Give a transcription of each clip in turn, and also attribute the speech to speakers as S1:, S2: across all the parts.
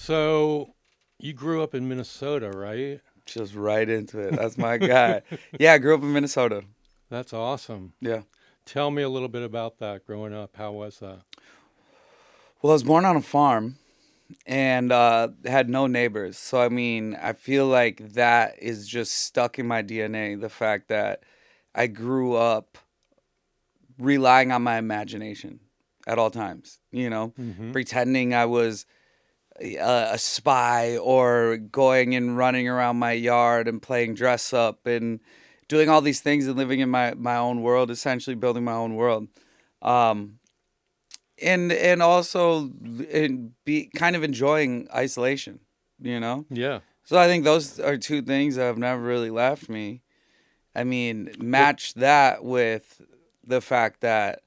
S1: So you grew up in Minnesota, right?
S2: Just right into it. That's my guy. Yeah, I grew up in Minnesota.
S1: That's awesome.
S2: Yeah.
S1: Tell me a little bit about that growing up. How was that?
S2: Well, I was born on a farm and had no neighbors. So, I mean, I feel like that is just stuck in my DNA. The fact that I grew up relying on my imagination at all times,
S1: Mm-hmm.
S2: pretending I was a spy or going and running around my yard and playing dress up and doing all these things and living in my own world, essentially building my own world. Um, and also be kind of enjoying isolation, you know?
S1: Yeah.
S2: So I think those are two things that have never really left me. I mean,
S1: What?
S2: match that with the fact that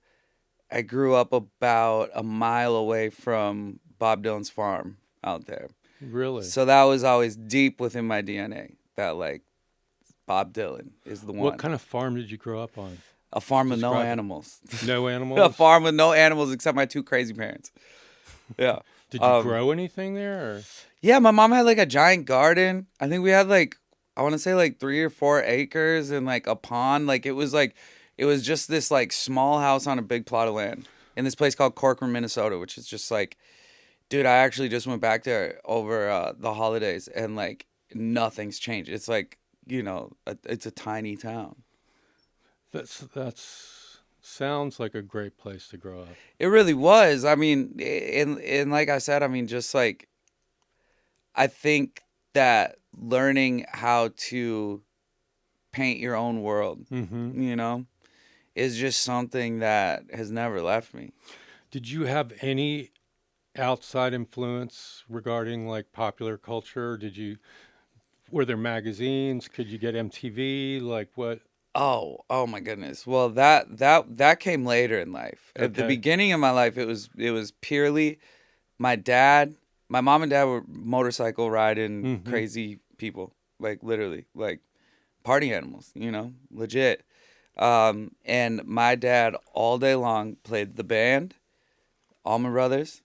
S2: I grew up about a mile away from Bob Dylan's farm out there.
S1: Really?
S2: So that was always deep within my DNA that like Bob Dylan is the
S1: What
S2: one.
S1: kind of farm did you grow up on?
S2: A farm with no
S1: Describe it.
S2: animals.
S1: No
S2: A
S1: animals?
S2: farm with no animals except my two crazy parents. Yeah.
S1: Did you grow anything there? Or?
S2: Yeah, my mom had like a giant garden. I think we had like I want to say like 3 or 4 acres and like a pond. It was just this like small house on a big plot of land in this place called Corcoran, Minnesota, which is just like, dude, I actually just went back there over the holidays and like nothing's changed. It's like, it's a tiny town.
S1: That's sounds like a great place to grow up.
S2: It really was. I mean, and like I said, I mean, just like I think that learning how to paint your own world,
S1: Mm-hmm.
S2: is just something that has never left me.
S1: Did you have any outside influence regarding like popular culture? Were there magazines? Could you get MTV? Like what?
S2: Oh my goodness. Well, that came later in life. At the
S1: Okay.
S2: beginning of my life, it was purely my dad. My mom and dad were motorcycle riding
S1: Mm-hmm.
S2: crazy people, like literally, like party animals, legit. And my dad all day long played the band, Allman Brothers,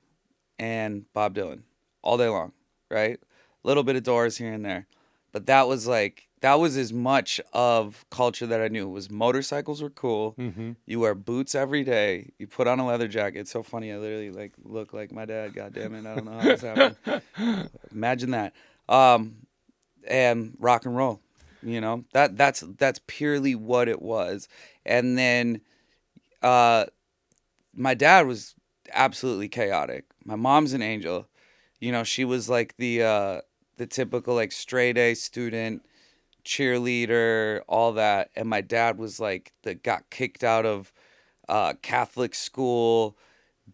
S2: and Bob Dylan all day long, right? A little bit of Doors here and there. But that was as much of culture that I knew. It was motorcycles were cool.
S1: Mm-hmm.
S2: You wear boots every day. You put on a leather jacket. It's so funny. I literally like look like my dad. God damn it. I don't know how this happened. Imagine that. And rock and roll. That's purely what it was. And then my dad was absolutely chaotic. My mom's an angel. She was like the typical like straight A student, cheerleader, all that. And my dad was like got kicked out of Catholic school,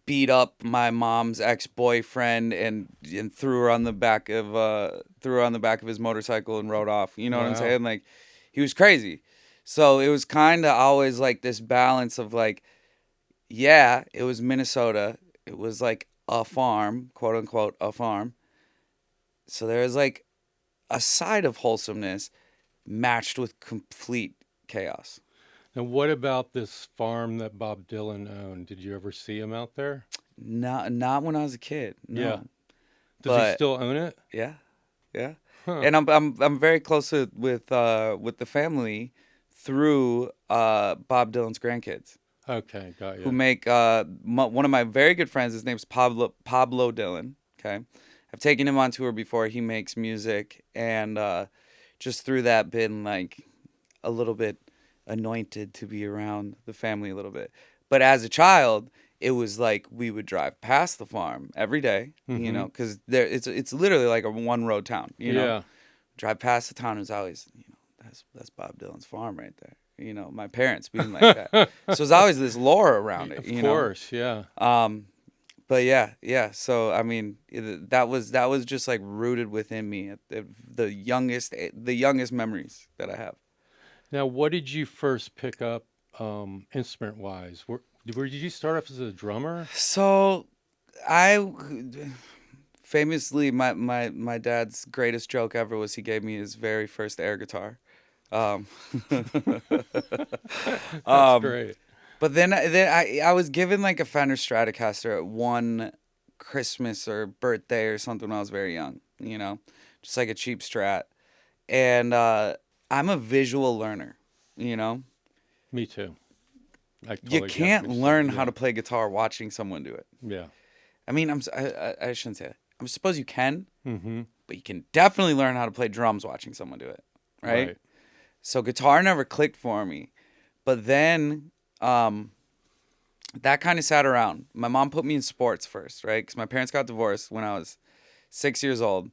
S2: beat up my mom's ex-boyfriend and threw her on the back of his motorcycle and rode off. You know what I'm
S1: Wow.
S2: saying? Like he was crazy. So it was kind of always like this balance of like, yeah, it was Minnesota. It was like a farm, quote unquote, a farm. So there was like a side of wholesomeness matched with complete chaos.
S1: Now, what about this farm that Bob Dylan owned? Did you ever see him out there?
S2: Not when I was a kid,
S1: Yeah.
S2: no.
S1: Does he
S2: But
S1: still own it?
S2: yeah, yeah.
S1: Huh.
S2: And I'm very close with the family through Bob Dylan's grandkids
S1: Okay, got
S2: who
S1: you.
S2: make one of my very good friends. His name's Pablo Dylan. Okay, I've taken him on tour before. He makes music and just through that been like a little bit anointed to be around the family a little bit. But as a child, it was like we would drive past the farm every day,
S1: Mm-hmm.
S2: because there it's literally like a one road town,
S1: Yeah,
S2: Drive past the town, it was always, that's Bob Dylan's farm right there. My parents being like that. So there's always this lore around it,
S1: of course. Yeah.
S2: But yeah. So I mean, that was just like rooted within me. The youngest memories that I have.
S1: Now, what did you first pick up instrument wise? Did you start off as a drummer?
S2: So I famously my dad's greatest joke ever was he gave me his very first air guitar. Um,
S1: That's
S2: um,
S1: great.
S2: but then I was given like a Fender Stratocaster at one Christmas or birthday or something when I was very young, you know, just like a cheap Strat. And I'm a visual learner, you know.
S1: Me too. I
S2: You
S1: totally get what
S2: can't
S1: you're
S2: learn
S1: saying.
S2: how to play guitar watching someone do it.
S1: Yeah.
S2: I mean, I shouldn't say that. I suppose you can,
S1: Mm-hmm.
S2: but you can definitely learn how to play drums watching someone do it, right?
S1: Right.
S2: So guitar never clicked for me. But then that kind of sat around. My mom put me in sports first, right? Because my parents got divorced when I was 6 years old.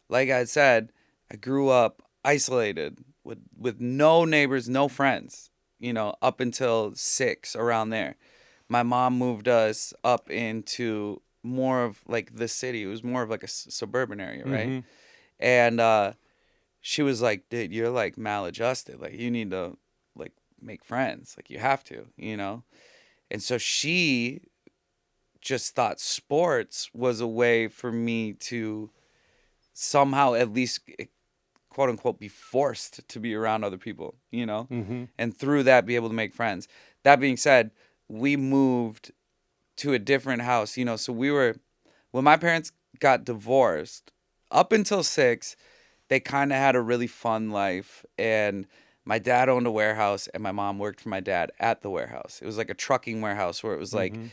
S2: Like I said, I grew up isolated with no neighbors, no friends, you know, up until 6, around there. My mom moved us up into more of like the city. It was more of like a suburban area, right?
S1: Mm-hmm.
S2: And she was like, dude, you're like maladjusted. Like, you need to like make friends. Like, you have to, you know? And so she just thought sports was a way for me to somehow at least quote unquote be forced to be around other people, you know?
S1: Mm-hmm.
S2: And through that be able to make friends. That being said, we moved to a different house, you know, so when my parents got divorced, up until 6, they kind of had a really fun life. And my dad owned a warehouse and my mom worked for my dad at the warehouse. It was like a trucking warehouse where it was like
S1: Mm-hmm.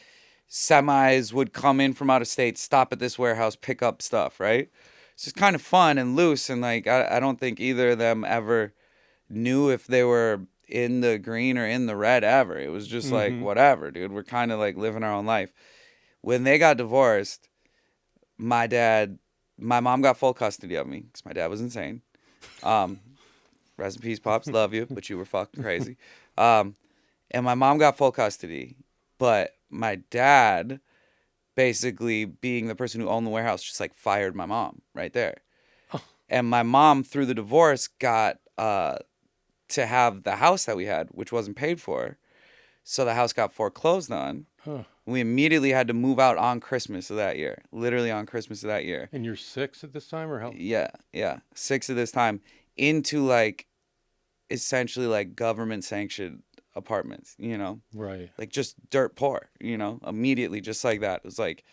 S2: semis would come in from out of state, stop at this warehouse, pick up stuff, right? It's just kind of fun and loose. And like, I don't think either of them ever knew if they were in the green or in the red ever. It was just like,
S1: Mm-hmm.
S2: whatever, dude. We're kind of like living our own life. When they got divorced, my mom got full custody of me because my dad was insane. Um, Rest in peace, pops. Love you, but you were fucking crazy. And my mom got full custody, but my dad, basically being the person who owned the warehouse, just like fired my mom right there.
S1: Oh.
S2: And my mom, through the divorce, got to have the house that we had, which wasn't paid for. So the house got foreclosed on.
S1: Huh.
S2: We immediately had to move out on Christmas of that year. Literally on Christmas of that year.
S1: And you're 6 at this time, or how?
S2: Yeah. 6 of this time into like essentially like government sanctioned apartments, you know?
S1: Right.
S2: Like just dirt poor, you know? Immediately, just like that. It was like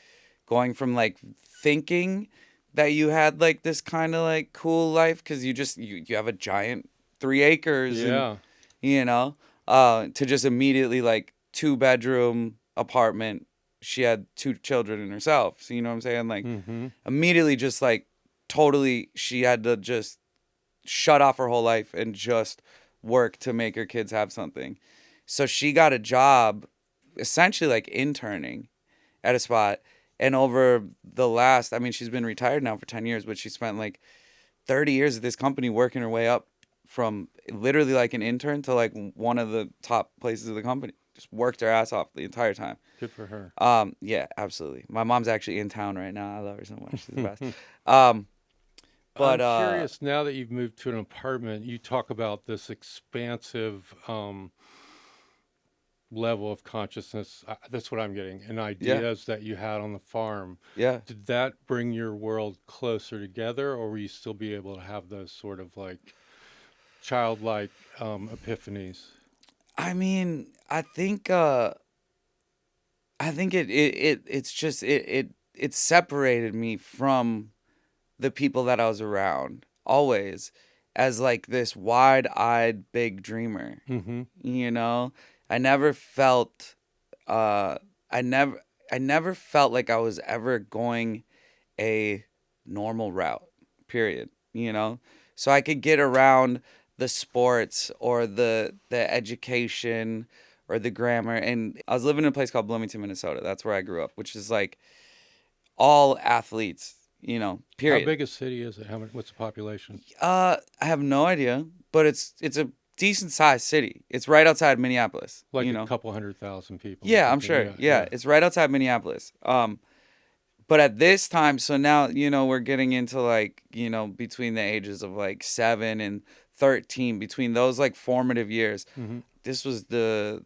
S2: going from like thinking that you had like this kind of like cool life because you have a giant 3 acres and
S1: Yeah.
S2: you know, to just immediately like 2-bedroom apartment. She had 2 children in herself. So you know what I'm saying? Like
S1: Mm-hmm.
S2: immediately just like totally she had to just shut off her whole life and just work to make her kids have something. So she got a job essentially like interning at a spot. And over the last, I mean, she's been retired now for 10 years, but she spent like 30 years at this company working her way up from literally like an intern to like one of the top places of the company. Just worked her ass off the entire time.
S1: Good for her.
S2: Yeah, absolutely. My mom's actually in town right now. I love her so much. She's the best. But
S1: I'm curious, now that you've moved to an apartment, you talk about this expansive level of consciousness. That's what I'm getting, and ideas that you had on the farm.
S2: yeah.
S1: Did that bring your world closer together, or will you still be able to have those sort of like childlike epiphanies?
S2: I mean, it's just it separated me from the people that I was around always as like this wide-eyed big dreamer.
S1: Mm-hmm.
S2: You know, I never felt uh I never felt like I was ever going a normal route, period, you know? So I could get around the sports or the education or the grammar. And I was living in a place called Bloomington, Minnesota. That's where I grew up, which is like all athletes, you know,
S1: How
S2: period.
S1: big a city is it? What's the population?
S2: I have no idea, but it's a decent sized city. It's right outside Minneapolis,
S1: Like
S2: you
S1: a
S2: know.
S1: couple 100,000 people. or
S2: Yeah, I'm
S1: something.
S2: sure. Yeah, it's right outside Minneapolis. But at this time, so now, you know, we're getting into like, you know, between the ages of like 7 and 13, between those like formative years.
S1: Mm-hmm.
S2: This was the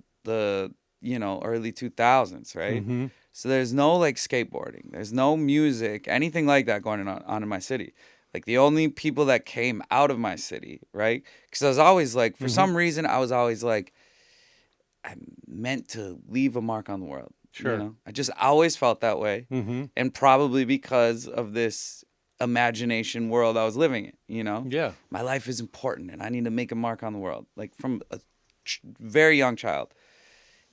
S2: you know, early 2000s, right?
S1: Mm-hmm.
S2: So there's no like skateboarding, there's no music, anything like that going on in my city. Like the only people that came out of my city, right? Because I was always like, for
S1: Mm-hmm.
S2: some reason, I was always like, I'm meant to leave a mark on the world.
S1: Sure.
S2: You know, I just always felt that way.
S1: Mm-hmm.
S2: And probably because of this imagination world I was living in, you know?
S1: Yeah.
S2: My life is important and I need to make a mark on the world. Like from a very young child.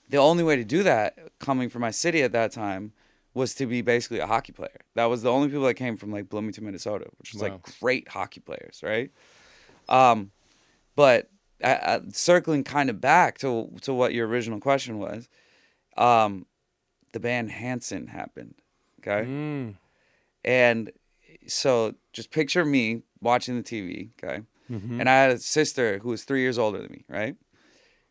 S2: The only way to do that, coming from my city at that time, was to be basically a hockey player. That was the only people that came from like Bloomington, Minnesota, which was
S1: Wow.
S2: like great hockey players, right? But circling kind of back to what your original question was, the band Hanson happened, okay?
S1: Mm.
S2: And so just picture me watching the TV, okay?
S1: Mm-hmm.
S2: And I had a sister who was 3 years older than me, right?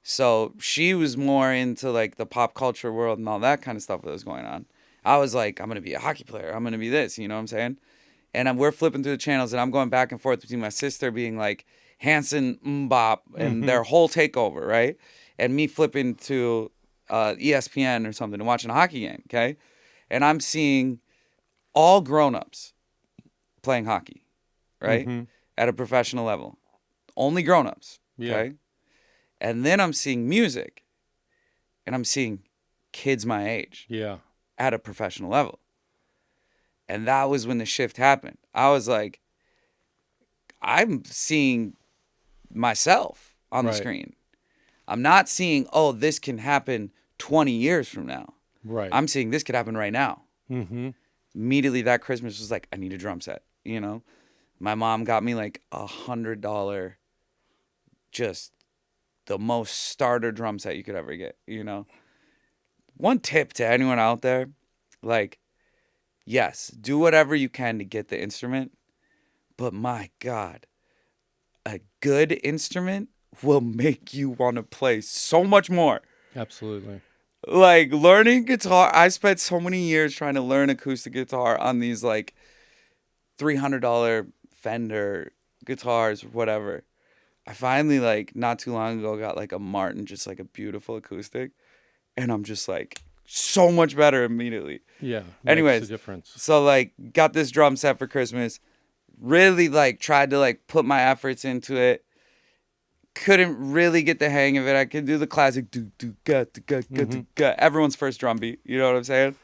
S2: So she was more into like the pop culture world and all that kind of stuff that was going on. I was like, I'm going to be a hockey player. I'm going to be this, you know what I'm saying? And we're flipping through the channels and I'm going back and forth between my sister being like Hanson, Mbop, and their whole takeover, right? And me flipping to ESPN or something and watching a hockey game, okay? And I'm seeing all grown-ups playing hockey, right?
S1: Mm-hmm.
S2: At a professional level. Only grown-ups,
S1: Yeah.
S2: okay? And then I'm seeing music, and I'm seeing kids my age
S1: Yeah.
S2: at a professional level. And that was when the shift happened. I was like, I'm seeing myself on the
S1: Right.
S2: screen. I'm not seeing, oh, this can happen 20 years from now.
S1: Right.
S2: I'm seeing this could happen right now.
S1: Mm-hmm.
S2: Immediately that Christmas was like, I need a drum set, you know? My mom got me like $100, just the most starter drum set you could ever get, you know? One tip to anyone out there, like, yes, do whatever you can to get the instrument, but my God, a good instrument will make you want to play so much more.
S1: Absolutely.
S2: Like, learning guitar, I spent so many years trying to learn acoustic guitar on these, like, $300 Fender guitars or whatever. I finally, like, not too long ago, got, like, a Martin, just, like, a beautiful acoustic. And I'm just, like, so much better immediately.
S1: Yeah.
S2: Anyways,
S1: Makes a difference.
S2: so, like, got this drum set for Christmas. Really, like, tried to, like, put my efforts into it. Couldn't really get the hang of it. I could do the classic everyone's first drum beat. You know what I'm saying?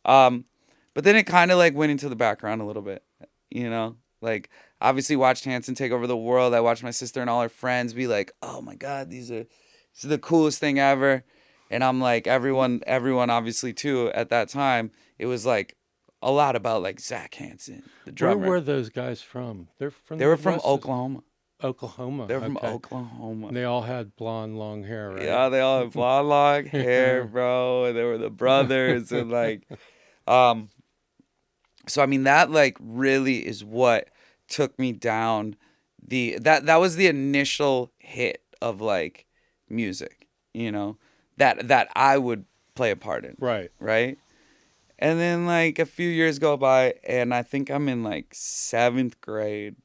S2: But then it kind of like went into the background a little bit. You know, like obviously watched Hanson take over the world. I watched my sister and all her friends be like, "Oh my God, this is the coolest thing ever." And I'm like, everyone obviously too at that time. It was like a lot about like Zach Hanson, the drummer.
S1: Where were those guys from? They're from.
S2: They were from Oklahoma.
S1: Oklahoma.
S2: They're from
S1: Okay.
S2: Oklahoma.
S1: And they all had blonde, long hair, right?
S2: Yeah, they all had blonde, long hair, bro. And they were the brothers, and like, so I mean that like really is what took me down that was the initial hit of like music, you know, that I would play a part in,
S1: Right.
S2: right? And then like a few years go by, and I think I'm in like 7th grade.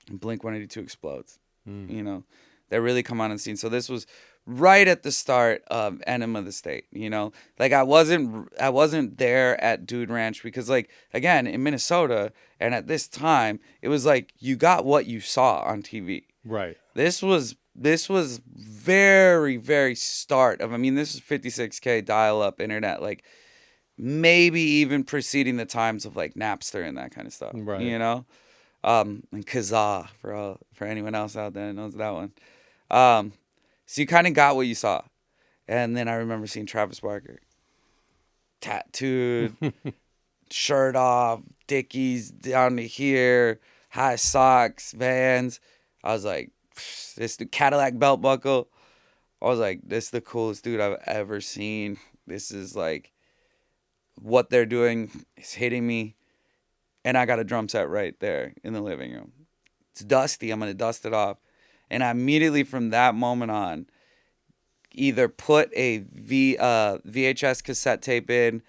S2: Blink-182 explodes. You know, they really come on the scene. So this was right at the start of Enema of the State. You know, like I wasn't there at Dude Ranch because, like, again in Minnesota, and at this time it was like you got what you saw on TV.
S1: Right.
S2: This was very, very start of. I mean, this is 56K dial-up internet, like maybe even preceding the times of like Napster and that kind of stuff.
S1: Right.
S2: You know. And Kazaa for anyone else out there that knows that one. So you kind of got what you saw. And then I remember seeing Travis Barker. Tattooed, shirt off, Dickies down to here, high socks, Vans. I was like, this the Cadillac belt buckle. I was like, this is the coolest dude I've ever seen. This is like, what they're doing is hitting me. And I got a drum set right there in the living room. It's dusty. I'm going to dust it off. And I immediately from that moment on either put a VHS cassette tape in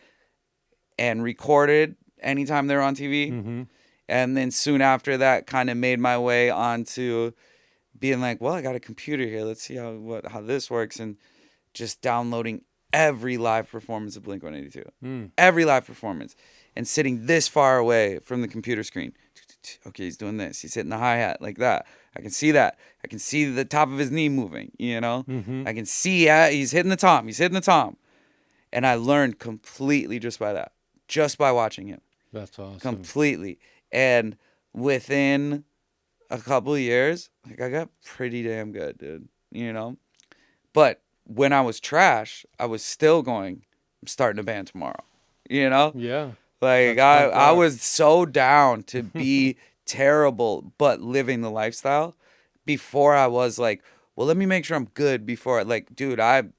S2: and recorded anytime they were on TV.
S1: Mm-hmm.
S2: And then soon after that kind of made my way onto being like, well, I got a computer here. Let's see how this works. And just downloading every live performance of Blink-182. Every live performance. And sitting this far away from the computer screen. Okay, he's doing this. He's hitting the hi-hat like that. I can see that. I can see the top of his knee moving, you know?
S1: Mm-hmm.
S2: I can see he's hitting the tom. He's hitting the tom. And I learned completely just by that, just by watching him.
S1: That's awesome.
S2: Completely. And within a couple of years, like, I got pretty damn good, dude. You know? But when I was trash, I was still going, I'm starting a band tomorrow. You know?
S1: Yeah.
S2: Like,
S1: That's pumped
S2: I
S1: up.
S2: was so down to be terrible, but living the lifestyle before I was like, well, let me make sure I'm good before like, dude, I've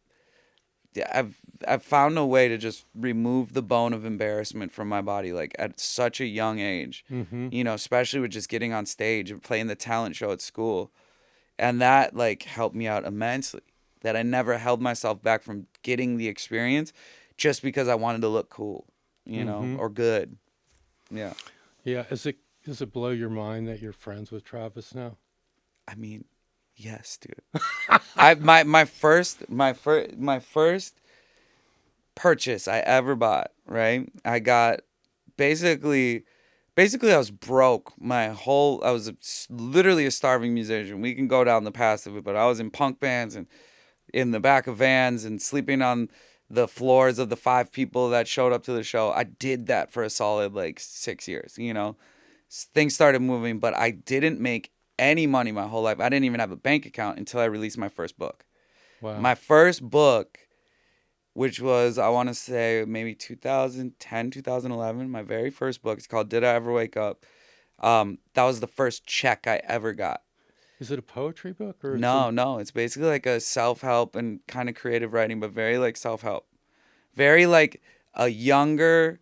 S2: found a way to just remove the bone of embarrassment from my body, like at such a young age,
S1: Mm-hmm.
S2: you know, especially with just getting on stage and playing the talent show at school. And that like helped me out immensely, that I never held myself back from getting the experience just because I wanted to look cool, you know,
S1: Mm-hmm.
S2: or good. Yeah.
S1: Yeah. Does it blow your mind that you're friends with Travis now?
S2: I mean, yes, dude. My first purchase I ever bought, right? I got basically I was broke. I was literally a starving musician. We can go down the past of it, but I was in punk bands and in the back of vans and sleeping on the floors of the 5 people that showed up to the show. I did that for a solid like 6 years, you know. Things started moving, but I didn't make any money my whole life. I didn't even have a bank account until I released my first book.
S1: Wow.
S2: My first book, which was, I want to say, maybe 2010, 2011, my very first book. It's called Did I Ever Wake Up? That was the first check I ever got.
S1: Is it a poetry book or
S2: No. It's basically like a self-help and kind of creative writing, but very like self-help. Very like a younger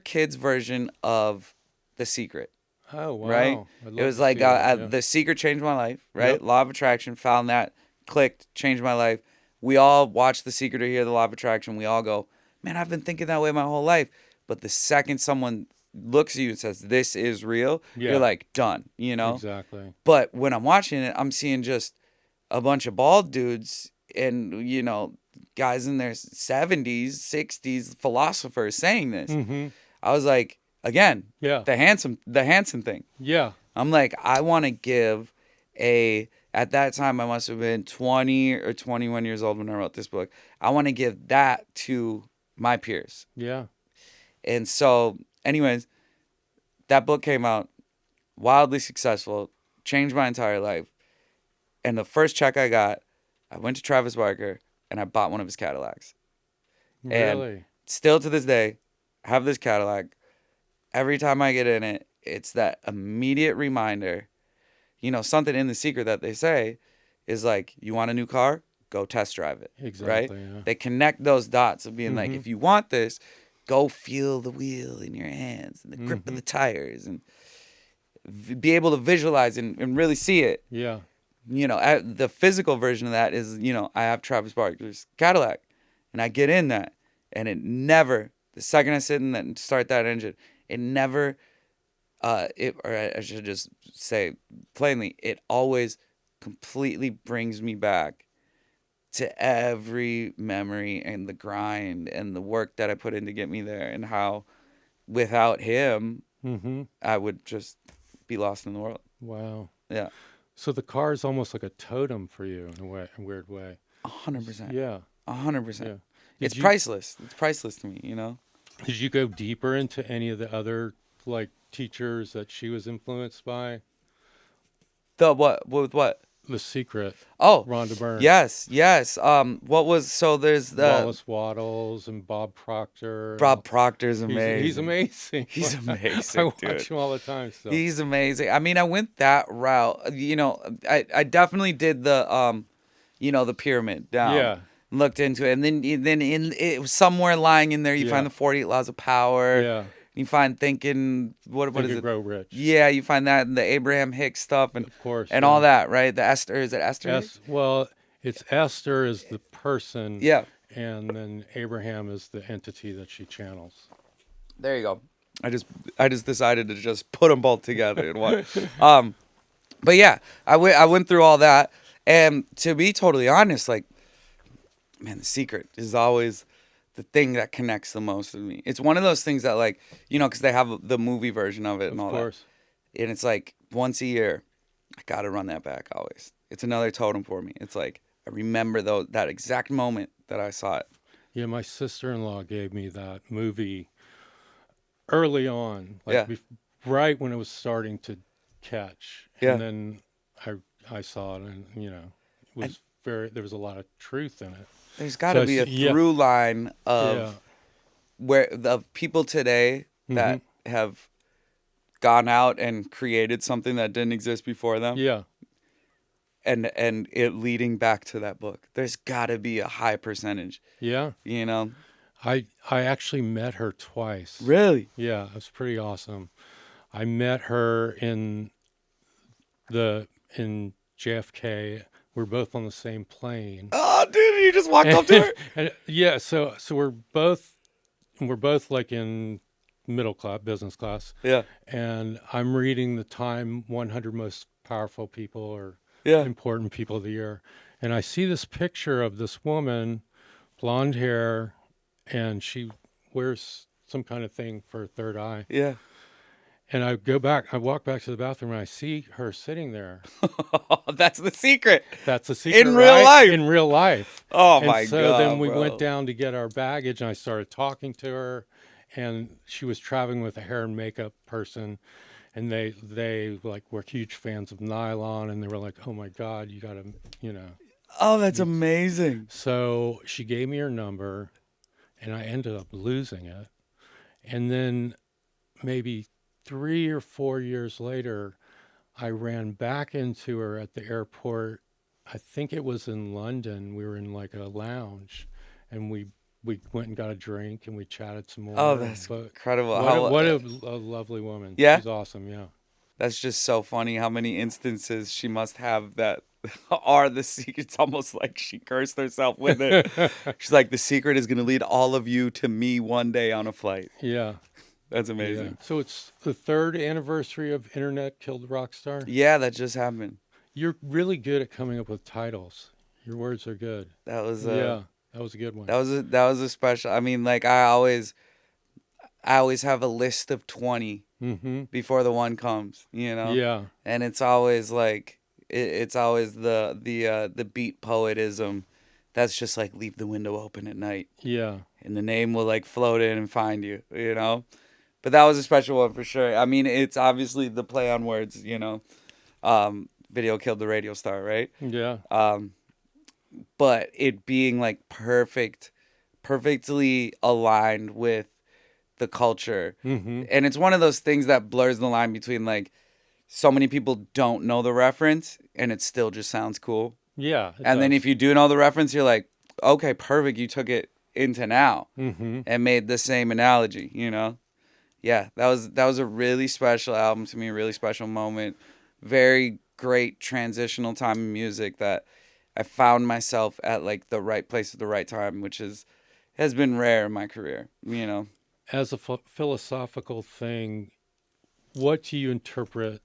S2: kid's version of The Secret.
S1: Oh, wow.
S2: Right?
S1: I'd
S2: It
S1: love
S2: was
S1: to
S2: like
S1: see that, yeah.
S2: The Secret changed my life, right?
S1: Yep.
S2: Law of Attraction, found that, clicked, changed my life. We all watch The Secret or hear the Law of Attraction. We all go, man, I've been thinking that way my whole life. But the second someone looks at you and says, this is real,
S1: Yeah.
S2: you're like, done, you know?
S1: Exactly.
S2: But when I'm watching it, I'm seeing just a bunch of bald dudes and, you know, guys in their 70s, 60s, philosophers saying this.
S1: Mm-hmm.
S2: I was like, again,
S1: Yeah.
S2: the Hanson thing.
S1: Yeah.
S2: I'm like, I want to give at that time, I must have been 20 or 21 years old when I wrote this book. I want to give that to my peers.
S1: Yeah.
S2: And so, anyways, that book came out, wildly successful, changed my entire life. And the first check I got, I went to Travis Barker and I bought one of his Cadillacs. And
S1: Really?
S2: still to this day, I have this Cadillac. Every time I get in it, it's that immediate reminder. You know, something in The Secret that they say is like, you want a new car? Go test drive it.
S1: Exactly.
S2: Right?
S1: Yeah.
S2: They connect those dots of being like,
S1: Mhm.
S2: if you want this, go feel the wheel in your hands and the grip of the tires and be able to visualize and really see it.
S1: Yeah.
S2: You know, the physical version of that is, you know, I have Travis Barker's Cadillac and I get in that and it never, the second I sit in that and start that engine, it never, or I should just say plainly, it always completely brings me back to every memory and the grind and the work that I put in to get me there and how without him,
S1: Mm-hmm.
S2: I would just be lost in the world.
S1: Wow.
S2: Yeah.
S1: So the car is almost like a totem for you in a weird way.
S2: 100%.
S1: Yeah.
S2: 100%.
S1: Yeah.
S2: It's
S1: you,
S2: priceless. It's priceless to me, you know?
S1: Did you go deeper into any of the other like teachers that she was influenced by?
S2: The what? With what?
S1: The Secret.
S2: Oh,
S1: Rhonda Byrne.
S2: yes. There's the
S1: Wallace Waddles and Bob Proctor.
S2: Bob Proctor's amazing.
S1: He's amazing.
S2: He's
S1: I
S2: amazing,
S1: watch
S2: dude.
S1: him all the time. So.
S2: He's amazing. I mean, I went that route. You know, I definitely did the the pyramid down.
S1: Yeah.
S2: Looked into it, and then in it was somewhere lying in there. You find
S1: Yeah.
S2: the 48 Laws of Power.
S1: Yeah.
S2: You find thinking what
S1: Think
S2: is
S1: and
S2: it?
S1: Grow Rich.
S2: Yeah, you find that in the Abraham Hicks stuff and
S1: Of course.
S2: and
S1: yeah.
S2: all that, right? The Esther, is it Esther?
S1: Well, it's Esther is the person.
S2: Yeah.
S1: And then Abraham is the entity that she channels.
S2: There you go. I just decided to just put them both together in one. But yeah, I went through all that, and to be totally honest, like, man, The Secret is always the thing that connects the most with me. It's one of those things that, like, you know, because they have the movie version of it and all
S1: Of course.
S2: that, and it's like once a year, I gotta run that back always. It's another totem for me. It's like I remember that exact moment that I saw it.
S1: Yeah, my sister-in-law gave me that movie early on, like
S2: Yeah.
S1: right when it was starting to catch, and
S2: Yeah.
S1: then I I saw it, and it
S2: And
S1: was very there was a lot of truth in it.
S2: there's got
S1: So
S2: to
S1: I
S2: be
S1: see,
S2: a
S1: yeah,
S2: through line
S1: yeah,
S2: of people today
S1: hmm
S2: that have gone out and created something that didn't exist before them,
S1: yeah,
S2: and it leading back to that book. There's got to be a high percentage,
S1: yeah.
S2: you know.
S1: I actually met her twice.
S2: Really?
S1: Yeah, it was pretty awesome. I met her the in JFK. We're both on the same plane.
S2: Oh, dude, you just walked
S1: And,
S2: up to her?
S1: yeah, so we're both like in middle class, business class,
S2: Yeah.
S1: and I'm reading the Time 100 Most Powerful People or
S2: Yeah.
S1: Important People of the Year, and I see this picture of this woman, blonde hair, and she wears some kind of thing for her third eye.
S2: Yeah.
S1: And I walk back to the bathroom, and I see her sitting there.
S2: That's the secret.
S1: That's the secret,
S2: In real
S1: right?
S2: life.
S1: In real life.
S2: Oh
S1: And
S2: my
S1: so then
S2: God,
S1: we went
S2: bro.
S1: down to get our baggage, and I started talking to her, and she was traveling with a hair and makeup person, and they like were huge fans of nylon, and they were like, "Oh my God, you gotta, you know."
S2: Oh, that's
S1: you-
S2: amazing.
S1: So she gave me her number, and I ended up losing it. And then maybe 3 or 4 years later, I ran back into her at the airport. I think it was in London. We were in like a lounge, and we went and got a drink, and we chatted some
S2: Oh,
S1: more.
S2: that's
S1: But
S2: incredible.
S1: what a lovely woman.
S2: Yeah?
S1: She's awesome. Yeah.
S2: That's just so funny how many instances she must have that are the secret. It's almost like she cursed herself with it. She's like, the secret is going to lead all of you to me one day on a flight.
S1: Yeah.
S2: That's
S1: Yeah.
S2: amazing.
S1: So it's the third anniversary of Internet Killed Rock Star.
S2: Yeah, that just happened.
S1: You're really good at coming up with titles. Your words are good.
S2: That was
S1: Yeah, that was a good one.
S2: that was a special. I mean, like I always have a list of 20
S1: Mm-hmm.
S2: before the one comes, you know?
S1: Yeah.
S2: And it's always like it's always the beat poetism that's just like leave the window open at night
S1: Yeah.
S2: and the name will like float in and find you, you know? But that was a special one for sure. I mean, it's obviously the play on words, you know. Video killed the radio star, right?
S1: Yeah.
S2: But it being like perfectly aligned with the culture.
S1: Mm-hmm.
S2: And it's one of those things that blurs the line between like so many people don't know the reference and it still just sounds cool.
S1: Yeah.
S2: And then if you do know the reference, you're like, okay, perfect. You took it into now
S1: Mm-hmm.
S2: and made the same analogy, you know? Yeah, that was a really special album to me, a really special moment. Very great transitional time in music that I found myself at like the right place at the right time, which has been rare in my career, you know?
S1: As a philosophical thing, what do you interpret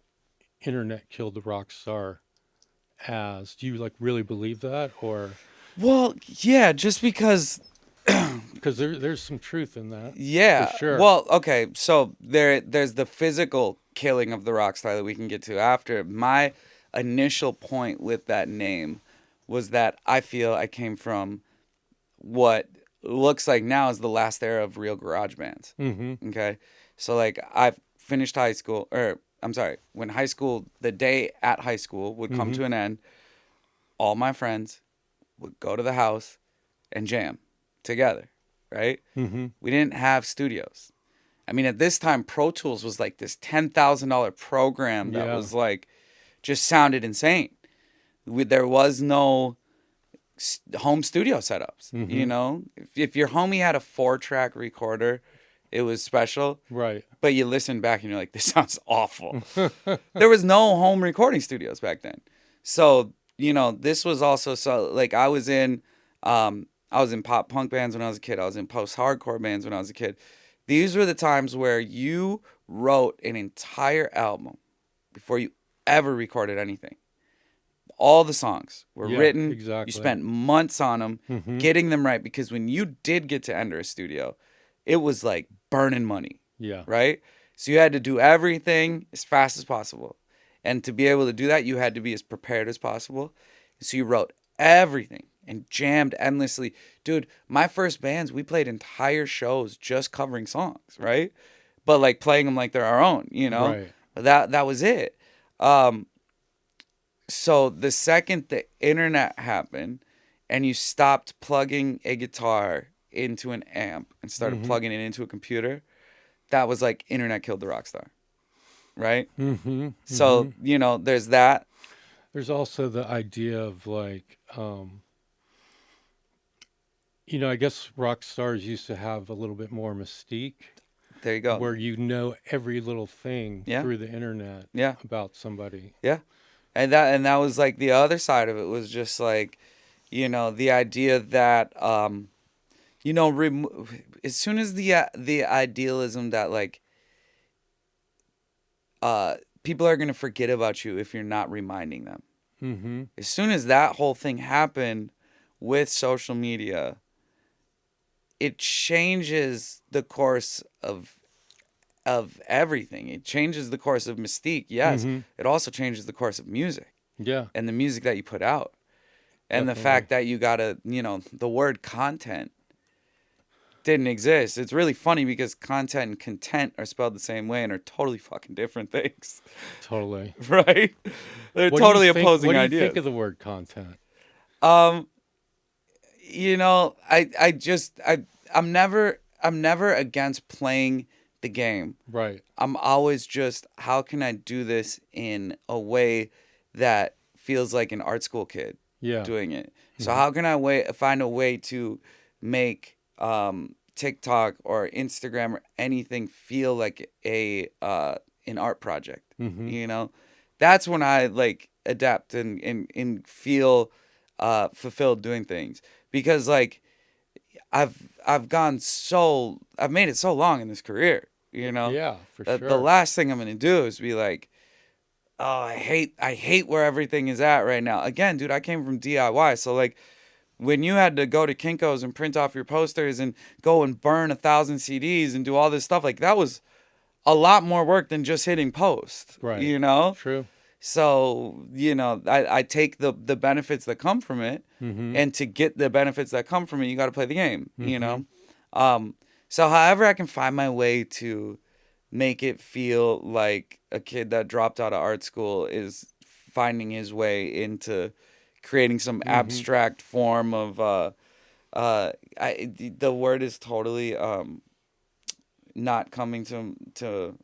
S1: Internet Killed the Rock Star as? Do you like really believe that, or
S2: Well, yeah, just because
S1: because there's some truth in that?
S2: yeah.
S1: For sure.
S2: Well, okay, so there's the physical killing of the rock star that we can get to after. My initial point with that name was that I feel I came from what looks like now is the last era of real garage bands.
S1: Mm-hmm.
S2: Okay. So like I finished high school, or I'm sorry, when high school, the day at high school would come to an end, all my friends would go to the house and jam together, right?
S1: Mm-hmm.
S2: We didn't have studios. I mean, at this time, Pro Tools was like this $10,000 program that
S1: Yeah.
S2: was like, just sounded insane. There was no home studio setups, you know? If your homie had a 4-track recorder, it was special.
S1: Right.
S2: But you listen back and you're like, this sounds awful. There was no home recording studios back then. So, you know, this was also so like I was in pop punk bands when I was a kid. I was in post-hardcore bands when I was a kid. These were the times where you wrote an entire album before you ever recorded anything. All the songs were
S1: Yeah,
S2: written.
S1: exactly.
S2: You spent months on them, getting them right, because when you did get to enter a studio, it was like burning money,
S1: Yeah.
S2: right? So you had to do everything as fast as possible. And to be able to do that, you had to be as prepared as possible. So you wrote everything and jammed endlessly. Dude, my first bands, we played entire shows just covering songs, right? But like playing them like they're our own, you know?
S1: Right.
S2: That was it. So the second the internet happened and you stopped plugging a guitar into an amp and started plugging it into a computer, that was like internet killed the rock star. Right? So, you know, there's that.
S1: There's also the idea of like, you know, I guess rock stars used to have a little bit more mystique
S2: There you go.
S1: where you know every little thing
S2: Yeah.
S1: through the internet
S2: Yeah.
S1: about somebody.
S2: Yeah. And that was like the other side of it was just like, you know, the idea that you know, as soon as the idealism that like people are going to forget about you if you're not reminding them.
S1: Mm-hmm.
S2: As soon as that whole thing happened with social media, it changes the course of everything. It changes the course of mystique. Yes, it also changes the course of music.
S1: Yeah.
S2: And the music that you put out. And
S1: Definitely.
S2: the fact that you got to, you know, the word content didn't exist. It's really funny because content and content are spelled the same way and are totally fucking different things.
S1: Totally.
S2: Right? They're
S1: What do
S2: totally
S1: you think,
S2: opposing
S1: what do you
S2: ideas.
S1: think of the word content?
S2: You know, I'm never against playing the game.
S1: Right.
S2: I'm always just, how can I do this in a way that feels like an art school kid
S1: Yeah.
S2: doing it? So how can I find a way to make TikTok or Instagram or anything feel like an art project? You know, that's when I like adapt and feel fulfilled doing things, because like I've made it so long in this career, you know.
S1: Yeah, for sure.
S2: The last thing I'm gonna do is be like, oh, I hate where everything is at right now. Again, dude, I came from DIY, so like when you had to go to Kinko's and print off your posters and go and burn 1,000 CDs and do all this stuff, like that was a lot more work than just hitting post.
S1: Right.
S2: You know?
S1: True.
S2: So, you know, I take the benefits that come from it, and to get the benefits that come from it, you got to play the game, you know? So however I can find my way to make it feel like a kid that dropped out of art school is finding his way into creating some abstract form of, the word is totally not coming to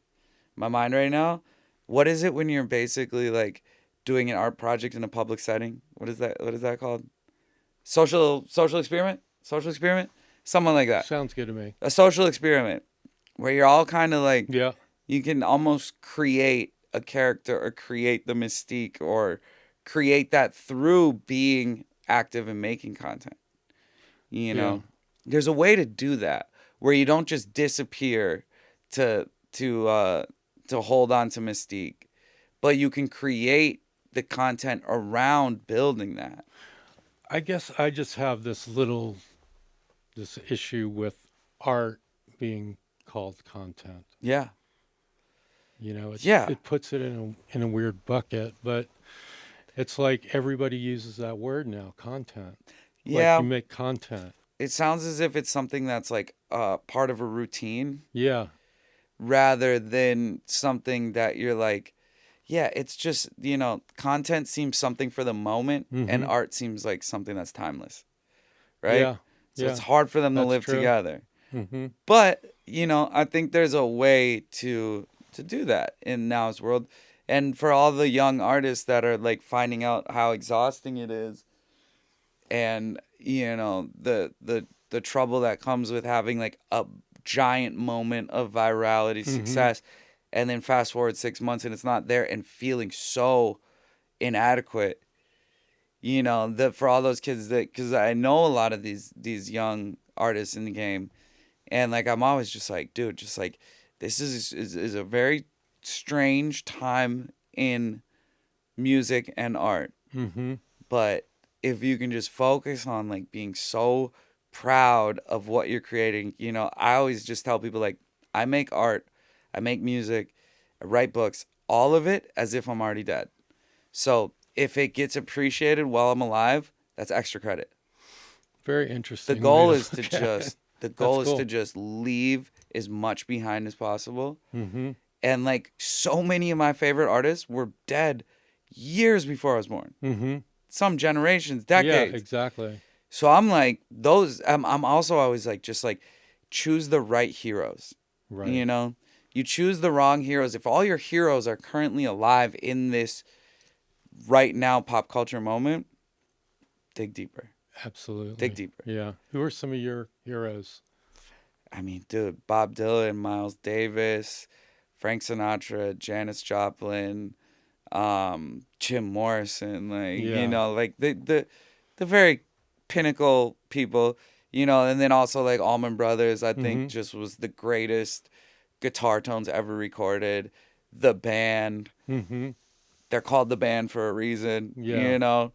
S2: my mind right now. What is it when you're basically like doing an art project in a public setting? What is that called? Social experiment? Social experiment? Something like that.
S1: Sounds good to me.
S2: A social experiment where you're all kind of like,
S1: Yeah.
S2: you can almost create a character or create the mystique or create that through being active and making content. You know, there's a way to do that where you don't just disappear to hold on to mystique, but you can create the content around building that.
S1: I guess I just have this issue with art being called content.
S2: Yeah.
S1: You know,
S2: Yeah.
S1: it puts it in a weird bucket, but it's like everybody uses that word now, content.
S2: Yeah.
S1: Like you make content.
S2: It sounds as if it's something that's like part of a routine.
S1: Yeah.
S2: Rather than something that you're like, yeah, it's just, you know, content seems something for the moment, and art seems like something that's timeless, right?
S1: Yeah.
S2: So it's hard for them to live
S1: true.
S2: together. But, you know, I think there's a way to do that in now's world. And for all the young artists that are like finding out how exhausting it is, and, you know, the trouble that comes with having like a giant moment of virality success, and then fast forward 6 months and it's not there, and feeling so inadequate, you know, that for all those kids, that, because I know a lot of these young artists in the game, and like I'm always just like, dude, just like this is a very strange time in music and art, but if you can just focus on like being so proud of what you're creating, you know, I always just tell people like, I make art, I make music, I write books, all of it as if I'm already dead. So if it gets appreciated while I'm alive, that's extra credit.
S1: Very
S2: The
S1: interesting way
S2: goal
S1: to
S2: is to
S1: look at it. That's cool.
S2: just leave as much behind as possible.
S1: Mm-hmm.
S2: And like so many of my favorite artists were dead years before I was born.
S1: Mm-hmm.
S2: Some generations,
S1: Yeah,
S2: decades.
S1: exactly.
S2: So I'm like those. I'm also always like just like choose the right heroes.
S1: Right.
S2: You know, you choose the wrong heroes. If all your heroes are currently alive in this right now pop culture moment, dig deeper.
S1: Absolutely.
S2: Dig deeper.
S1: Yeah. Who are some of your heroes?
S2: I mean, dude, Bob Dylan, Miles Davis, Frank Sinatra, Janis Joplin, Jim Morrison, like
S1: Yeah.
S2: like the very pinnacle people, and then also like Allman Brothers, I think
S1: Mm-hmm.
S2: just was the greatest guitar tones ever recorded. The Band,
S1: Mm-hmm.
S2: they're called the Band for a reason,
S1: Yeah.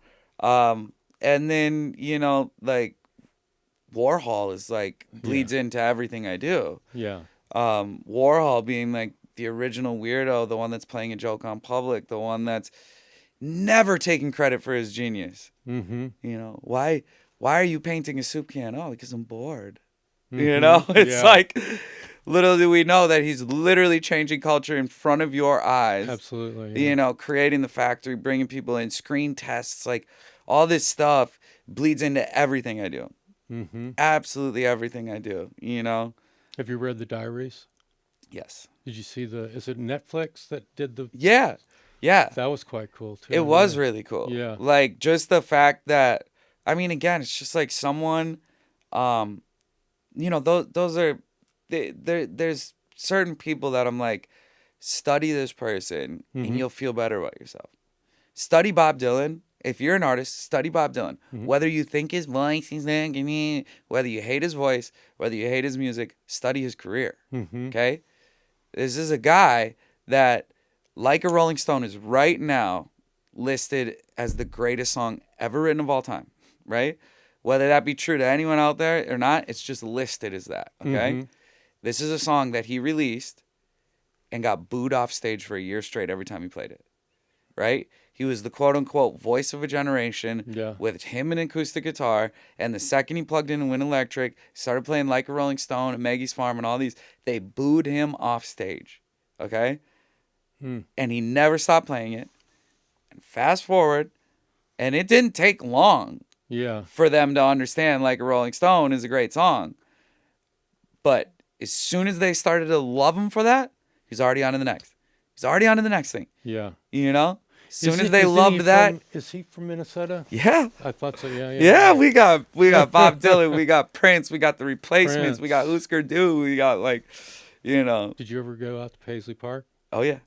S2: and then like Warhol is like
S1: Yeah.
S2: bleeds into everything I do.
S1: Yeah.
S2: Warhol being like the original weirdo, the one that's playing a joke on public, the one that's never taking credit for his genius.
S1: Mm-hmm.
S2: Why are you painting a soup can? Oh, because I'm bored.
S1: Mm-hmm.
S2: It's
S1: Yeah.
S2: like little do we know that he's literally changing culture in front of your eyes.
S1: Absolutely. Yeah.
S2: Creating the factory, bringing people in, screen tests, like all this stuff bleeds into everything I do.
S1: Mm-hmm.
S2: Absolutely everything I do.
S1: Have you read the diaries?
S2: Yes.
S1: Did you see is it Netflix that did the,
S2: Yeah. Yeah.
S1: that was quite cool too.
S2: It was
S1: Yeah.
S2: really cool.
S1: Yeah.
S2: Like just the fact that, I mean, again, it's just like someone, those are, there's certain people that I'm like, study this person and
S1: Mm-hmm.
S2: you'll feel better about yourself. Study Bob Dylan. If you're an artist, study Bob Dylan.
S1: Mm-hmm.
S2: Whether you think his voice is whether you hate his voice, whether you hate his music, study his career.
S1: Mm-hmm.
S2: Okay? This is a guy that, like a Rolling Stone, is right now listed as the greatest song ever written of all time, right? Whether that be true to anyone out there or not, it's just listed as that, okay?
S1: Mm-hmm.
S2: This is a song that he released and got booed off stage for a year straight every time he played it, right? He was the quote-unquote voice of a generation
S1: Yeah.
S2: with him and acoustic guitar, and the second he plugged in and went electric, started playing Like a Rolling Stone and Maggie's Farm and all these, they booed him off stage, okay?
S1: Mm.
S2: And he never stopped playing it. And fast forward, and it didn't take long
S1: Yeah.
S2: for them to understand Like a Rolling Stone is a great song. But as soon as they started to love him for that, he's already on to the next. He's already on to the next thing.
S1: Yeah.
S2: As soon as they
S1: Isn't
S2: loved that.
S1: is he from Minnesota?
S2: Yeah.
S1: I thought so. Yeah.
S2: Yeah, we got Bob Dylan, we got Prince, we got the Replacements, we got
S1: Prince.
S2: Husker Du, we got like,
S1: Did you ever go out to Paisley Park?
S2: Oh yeah,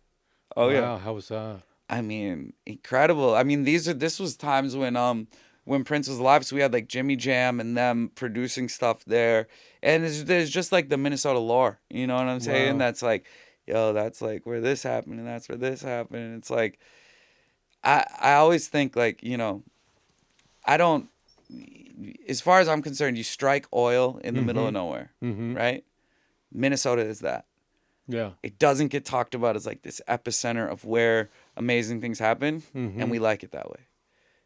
S2: oh
S1: Wow,
S2: yeah.
S1: how was that?
S2: I mean, incredible. I mean, this was times when Prince was alive, so we had like Jimmy Jam and them producing stuff there, and there's just like the Minnesota lore. You know what I'm saying?
S1: Wow.
S2: That's like, yo, that's like where this happened, and that's where this happened. And it's like, I always think like I don't. As far as I'm concerned, you strike oil in the middle of nowhere,
S1: Mm-hmm.
S2: right? Minnesota is that.
S1: Yeah.
S2: It doesn't get talked about as like this epicenter of where amazing things happen,
S1: Mm-hmm.
S2: and we like it that way.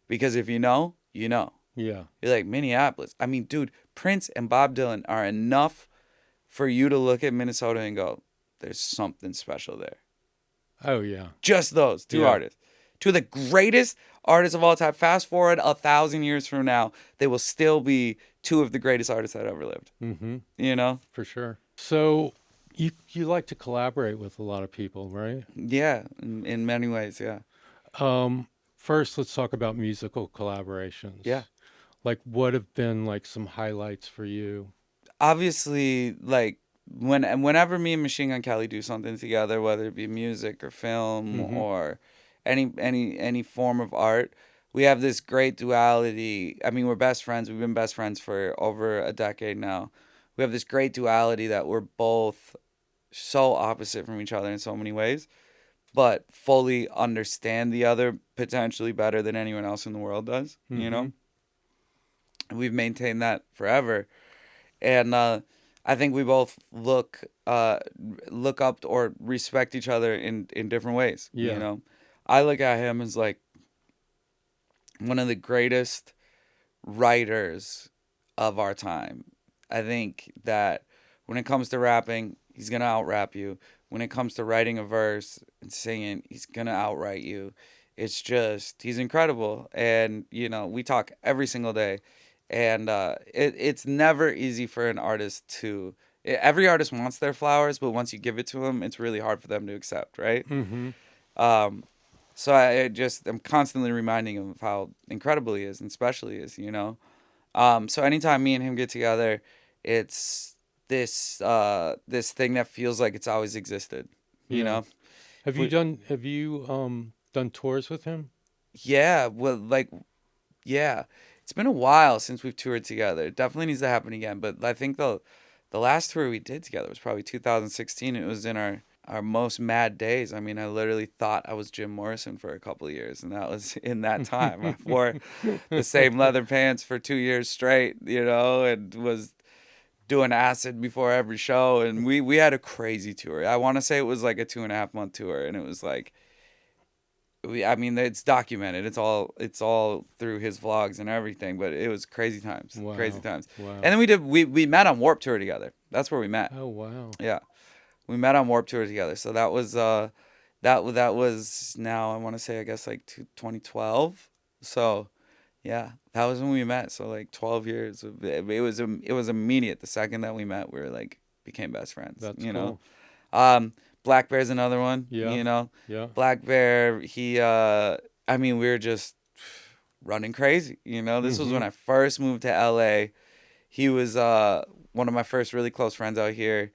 S2: Because if you know, you know.
S1: Yeah.
S2: You're like, Minneapolis. I mean, dude, Prince and Bob Dylan are enough for you to look at Minnesota and go, there's something special there.
S1: Oh yeah.
S2: Just those two
S1: Yeah.
S2: artists. Two of the greatest artists of all time. Fast forward 1,000 years from now, they will still be two of the greatest artists that ever lived.
S1: Mm-hmm.
S2: You know?
S1: For sure. So you like to collaborate with a lot of people, right?
S2: Yeah, in many ways, yeah.
S1: First, let's talk about musical collaborations.
S2: Yeah.
S1: Like, what have been like some highlights for you?
S2: Obviously, like whenever me and Machine Gun Kelly do something together, whether it be music or film
S1: Mhm.
S2: or any form of art, we have this great duality. I mean, we're best friends. We've been best friends for over a decade now. We have this great duality that we're both so opposite from each other in so many ways, but fully understand the other potentially better than anyone else in the world does, you know?
S1: Mhm.
S2: And we've maintained that forever. And I think we both look up or respect each other in different ways,
S1: Yeah.
S2: you know? I look at him as like one of the greatest writers of our time. I think that when it comes to rapping, he's gonna out rap you. When it comes to writing a verse and singing, he's gonna outright you. It's just he's incredible, and we talk every single day, and it's never easy for an artist to. Every artist wants their flowers, but once you give it to them, it's really hard for them to accept, right?
S1: Mm-hmm.
S2: Um, so I'm constantly reminding him of how incredible he is and special he is, So anytime me and him get together, it's this thing that feels like it's always existed, you
S1: Yeah.
S2: know?
S1: Have you done tours with him?
S2: Yeah, well, yeah. It's been a while since we've toured together. It definitely needs to happen again, but I think the last tour we did together was probably 2016. It was in our most mad days. I mean, I literally thought I was Jim Morrison for a couple of years, and that was in that time. I wore the same leather pants for 2 years straight, and was doing acid before every show. And we had a crazy tour. I want to say it was like a 2.5 month tour, and it was like, I mean, it's documented. It's all through his vlogs and everything. But it was crazy times,
S1: Wow.
S2: crazy times.
S1: Wow.
S2: And then we met on Warped Tour together. That's where we met.
S1: Oh, wow.
S2: Yeah, we met on Warped Tour together. So that was that was now I want to say I guess like 2012. So yeah, that was when we met. So like 12 years. It was immediate. The second that we met, we were like became best friends.
S1: That's
S2: Cool.
S1: cool.
S2: Black Bear's another one.
S1: Yeah. Yeah.
S2: Black Bear. I mean, we were just running crazy. This was when I first moved to LA. He was one of my first really close friends out here.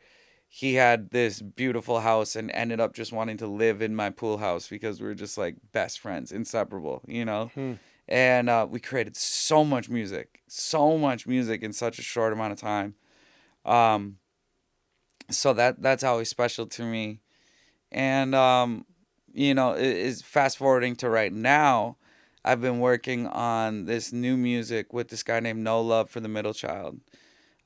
S2: He had this beautiful house and ended up just wanting to live in my pool house because we were just like best friends, inseparable,
S1: Hmm.
S2: And we created so much music in such a short amount of time. So that's always special to me. And is fast forwarding to right now. I've been working on this new music with this guy named No Love for the Middle Child.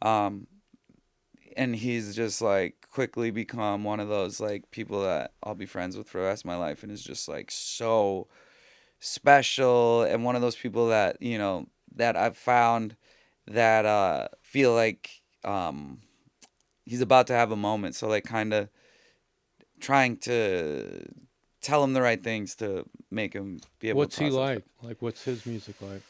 S2: And he's just like quickly become one of those like people that I'll be friends with for the rest of my life, and is just like so special, and one of those people that that I've found that feel like he's about to have a moment, so like kind of trying to tell him the right things to make him be able
S1: What's
S2: to
S1: he
S2: process
S1: like?
S2: it.
S1: Like, what's his music like?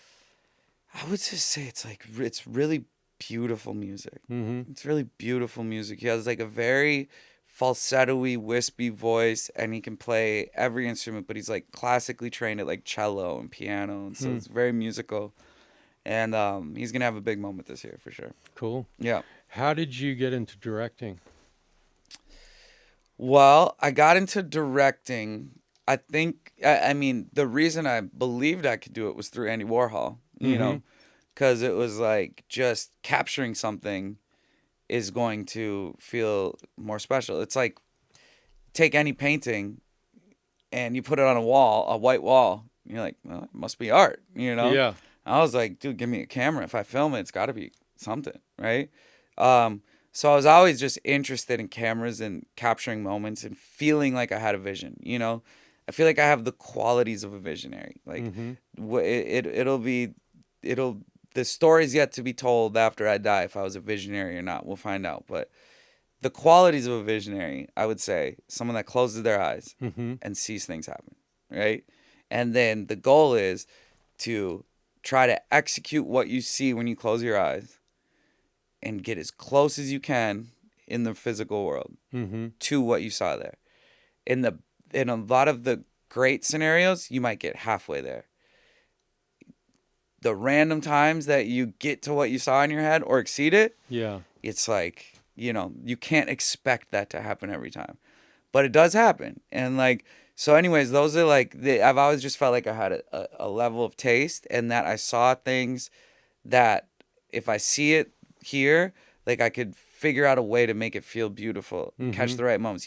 S2: I would just say it's really beautiful music.
S1: Mm-hmm.
S2: It's really beautiful music. He has like a very falsetto-y, wispy voice, and he can play every instrument, but he's like classically trained at like cello and piano, and so it's very musical. And he's gonna have a big moment this year for sure.
S1: Cool.
S2: Yeah.
S1: How did you get into directing?
S2: Well, I got into directing. I think I mean the reason I believed I could do it was through Andy Warhol. Because it was like just capturing something is going to feel more special. It's like take any painting and you put it on a wall, a white wall. And you're like, well, it must be art,
S1: Yeah.
S2: I was like, dude, give me a camera. If I film it, it's got to be something, right? So I was always just interested in cameras and capturing moments and feeling like I had a vision, I feel like I have the qualities of a visionary. Like the story's yet to be told after I die if I was a visionary or not. We'll find out. But the qualities of a visionary, I would say, someone that closes their eyes and sees things happen, right? And then the goal is to try to execute what you see when you close your eyes and get as close as you can in the physical world to what you saw there. In a lot of the great scenarios, you might get halfway there. The random times that you get to what you saw in your head or exceed it,
S1: Yeah.
S2: it's like, you can't expect that to happen every time. But it does happen. And like, so anyways, those are like, I've always just felt like I had a level of taste, and that I saw things that if I see it here, like I could figure out a way to make it feel beautiful, catch the right moments.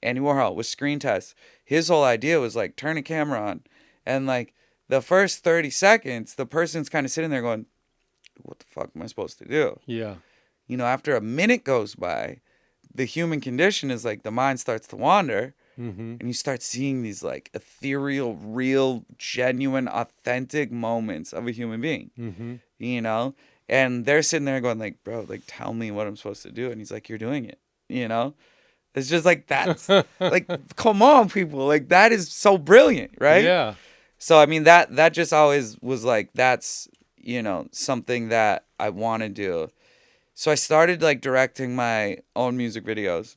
S2: Andy Warhol with screen tests, his whole idea was like turn a camera on, and like the first 30 seconds, the person's kind of sitting there going, what the fuck am I supposed to do?
S1: Yeah.
S2: After a minute goes by, the human condition is like the mind starts to wander, and you start seeing these like ethereal, real, genuine, authentic moments of a human being, And they're sitting there going like, bro, like, tell me what I'm supposed to do. And he's like, you're doing it, you know? It's just like, that's like, come on, people. Like, that is so brilliant, right?
S1: Yeah.
S2: So, I mean, that just always was like, that's, you know, something that I want to do. So I started like directing my own music videos.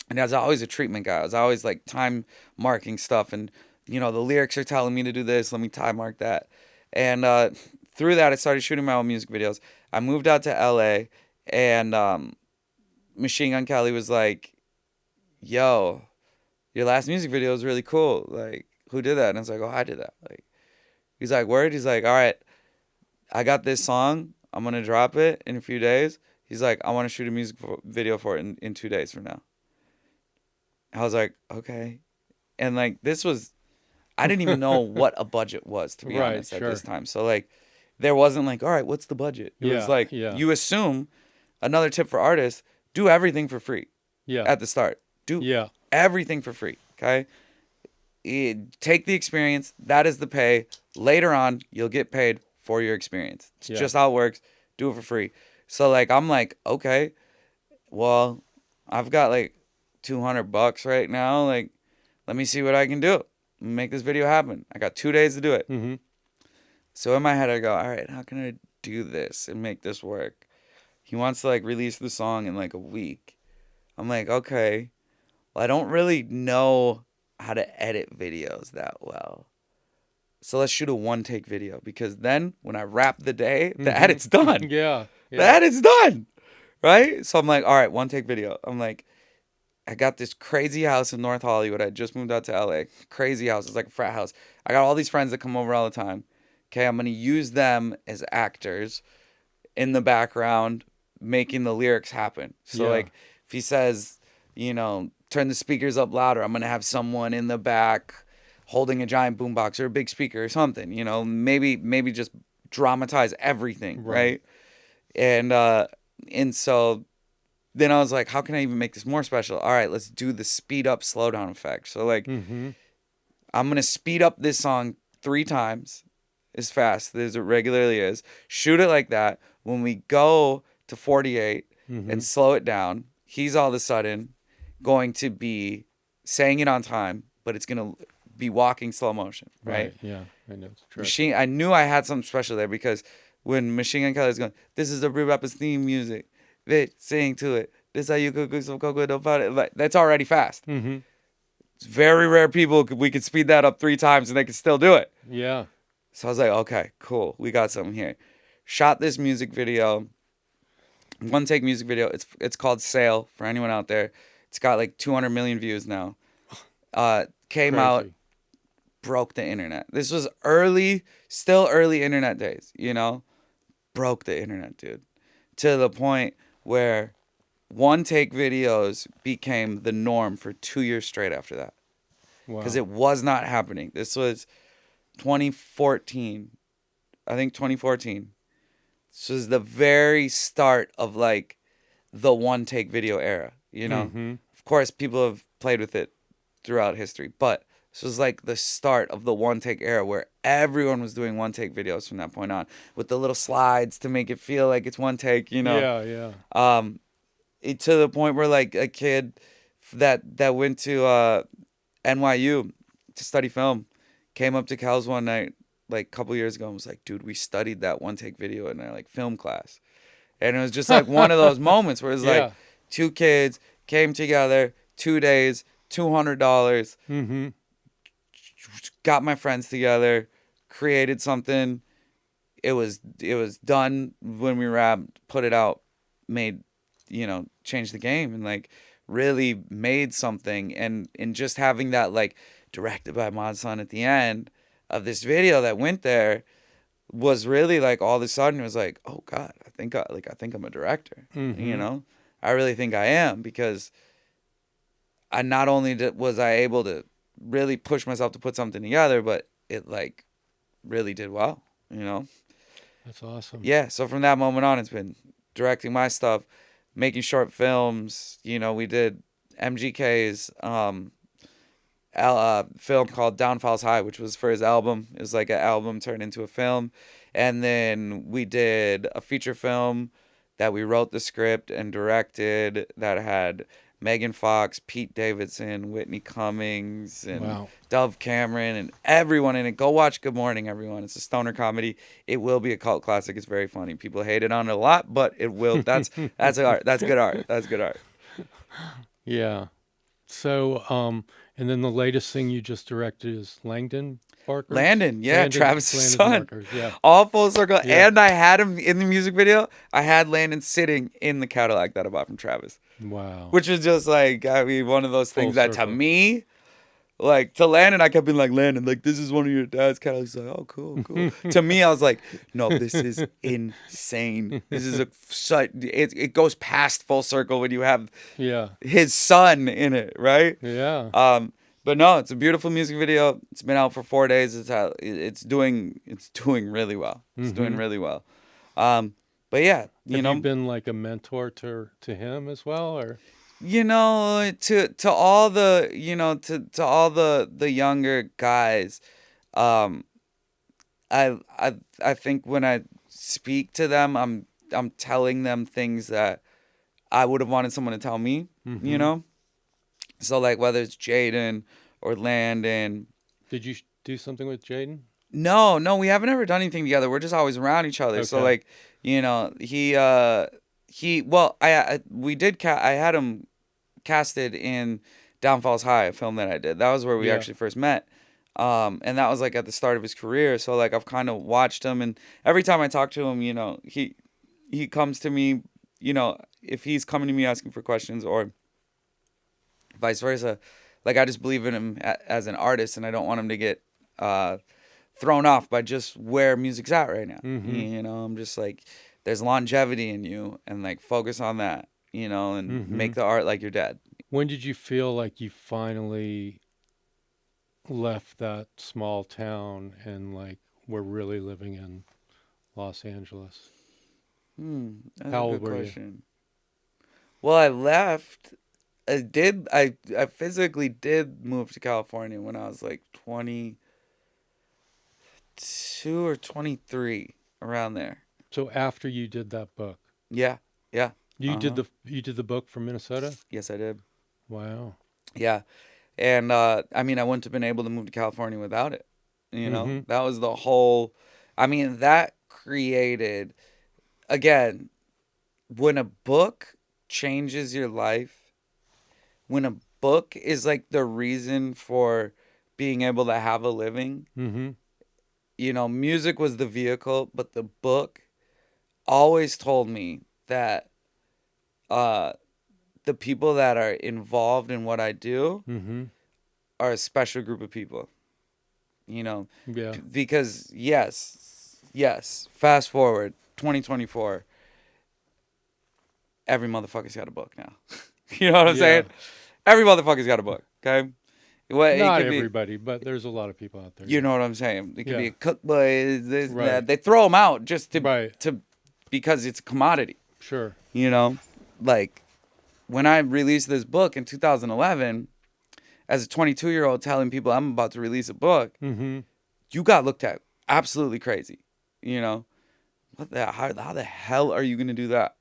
S2: And I was always a treatment guy. I was always like time marking stuff. And, you know, the lyrics are telling me to do this. Let me time mark that. And through that, I started shooting my own music videos. I moved out to LA, and Machine Gun Kelly was like, yo, your last music video was really cool. Like, who did that? And I was like, oh, I did that. Like, he's like, word? He's like, all right, I got this song. I'm going to drop it in a few days. He's like, I want to shoot a music video for it in 2 days from now. I was like, okay. And like, this was, I didn't even know what a budget was, to be
S1: Right,
S2: honest, at
S1: sure.
S2: this time. So like, there wasn't like, all right, what's the budget? It was
S1: Yeah,
S2: like,
S1: yeah.
S2: you assume, another tip for artists, do everything for free
S1: Yeah.
S2: at the start. Do
S1: Yeah.
S2: everything for free, okay? Take the experience. That is the pay. Later on, you'll get paid for your experience. It's
S1: Yeah.
S2: just how it works. Do it for free. So like, I'm like, okay, well, I've got like $200 right now. Like, let me see what I can do. Make this video happen. I got 2 days to do it.
S1: Mm-hmm.
S2: So in my head, I go, all right, how can I do this and make this work? He wants to like release the song in like a week. I'm like, okay, well, I don't really know how to edit videos that well. So let's shoot a one-take video, because then when I wrap the day, the
S1: Mhm.
S2: edit's done.
S1: Yeah.
S2: The edit's done, right? So I'm like, all right, one-take video. I'm like, I got this crazy house in North Hollywood. I just moved out to LA. Crazy house. It's like a frat house. I got all these friends that come over all the time. Okay, I'm going to use them as actors in the background, making the lyrics happen. So,
S1: Yeah.
S2: like, if he says, you know, turn the speakers up louder, I'm going to have someone in the back holding a giant boombox or a big speaker or something, you know, maybe just dramatize everything, right? And so then I was like, how can I even make this more special? All right, let's do the speed up, slow down effect. So, like,
S1: Mm-hmm.
S2: I'm going to speed up this song 3 times as fast as it regularly is. Shoot it like that. When we go to 48
S1: Mm-hmm.
S2: and slow it down, he's all of a sudden going to be saying it on time, but it's going to be walking slow motion, right?
S1: Yeah. I know. It's true.
S2: I knew I had something special there, because when Machine Gun Kelly's going, this is the Rapper's theme music. Bitch, sing to it. This is how you cook some cocoa about it. Like, that's already fast.
S1: Mm-hmm.
S2: It's very rare we could speed that up 3 times and they could still do it.
S1: Yeah.
S2: So I was like, okay, cool. We got something here. Shot this music video. One-take music video. It's called Sail, for anyone out there. It's got like 200 million views now. Came out,
S1: Crazy.
S2: broke the internet. This was still early internet days, you know? Broke the internet, dude. To the point where one-take videos became the norm for 2 years straight after that.
S1: Wow.
S2: Because it was not happening. This was 2014. I think 2014. This was the very start of like the one-take video era, you know?
S1: Mm-hmm.
S2: Of course, people have played with it throughout history, but this was like the start of the one-take era, where everyone was doing one-take videos from that point on, with the little slides to make it feel like it's one take, you know?
S1: Yeah. Yeah.
S2: To the point where like a kid that went to NYU to study film came up to Cal's one night like a couple years ago and was like, dude, we studied that one-take video in our like film class. And it was just like one of those moments where it's
S1: Yeah.
S2: like 2 kids came together, 2 days, $200,
S1: Mm-hmm.
S2: got my friends together, created something. It was done when we wrapped, put it out, made, you know, changed the game, and like really made something. And just having that like directed by Monson at the end of this video that went there was really like, all of a sudden it was like, oh God, I think I'm a director.
S1: Mm-hmm.
S2: You know, I really think I am, because I not only was I able to really push myself to put something together, but it like really did well, you know?
S1: That's awesome.
S2: Yeah. So from that moment on, it's been directing my stuff, making short films. You know, we did MGK's film called Downfalls High, which was for his album. It was like an album turned into a film. And then we did a feature film that we wrote the script and directed that had Megan Fox, Pete Davidson, Whitney Cummings, and
S1: Wow.
S2: Dove Cameron, and everyone in it. Go watch Good Morning, everyone. It's a stoner comedy. It will be a cult classic. It's very funny. People hate it on it a lot, but it will. That's art. That's good art. That's good art.
S1: Yeah. So, and then the latest thing you just directed is Langdon Barker?
S2: Landon, yeah, Travis's
S1: Landon
S2: son.
S1: Barker, yeah.
S2: All full circle.
S1: Yeah.
S2: And I had him in the music video. I had Landon sitting in the Cadillac that I bought from Travis.
S1: Wow.
S2: Which was just like, I mean, one of those
S1: Full
S2: things that to
S1: circle.
S2: me, like to Landon, I kept being like, Landon, like this is one of your dad's Cadillacs. He's like, oh, cool, cool. To me, I was like, no, this is insane. This is it goes past full circle when you have
S1: Yeah.
S2: his son in it, right?
S1: Yeah.
S2: But no, it's a beautiful music video. It's been out for 4 days. It's doing really well. It's doing really well. But yeah,
S1: Have you been like a mentor to him as well, or?
S2: To all the to all the younger guys, I think when I speak to them, I'm telling them things that I would have wanted someone to tell me. So like whether it's Jaden or Landon.
S1: Did you do something with Jaden?
S2: No, we haven't ever done anything together. We're just always around each other. So
S1: Okay.
S2: like, I had him casted in Downfalls High, a film that I did. That was where we
S1: Yeah.
S2: actually first met. And that was like at the start of his career. So like I've kind of watched him, and every time I talk to him, he comes to me, if he's coming to me asking for questions or vice versa. Like I just believe in him as an artist, and I don't want him to get thrown off by just where music's at right now. I'm just like, there's longevity in you, and like focus on that, and make the art like your dad.
S1: When did you feel like you finally left that small town and like were really living in Los Angeles?
S2: That's
S1: How
S2: a
S1: old
S2: good
S1: were you?
S2: question. Well, I left. I physically did move to California when I was like 22 or 23, around there.
S1: So after you did that book,
S2: Yeah.
S1: you did the book from Minnesota?
S2: Yes, I did.
S1: Wow.
S2: Yeah. And I wouldn't have been able to move to California without it. That was the whole. That created, again, when a book changes your life, when a book is like the reason for being able to have a living, music was the vehicle, but the book always told me that the people that are involved in what I do are a special group of people.
S1: Yeah.
S2: Because yes, fast forward 2024, every motherfucker's got a book now. You know what I'm saying? Every motherfucker's got a book, okay?
S1: Not everybody, but there's a lot of people out there.
S2: You know what I'm saying? It could be
S1: Yeah.
S2: a cookbook, this,
S1: Right.
S2: that. They throw them out just
S1: Right.
S2: because it's a commodity.
S1: Sure.
S2: Like when I released this book in 2011, as a 22-year-old telling people I'm about to release a book, you got looked at absolutely crazy. How the hell are you gonna do that?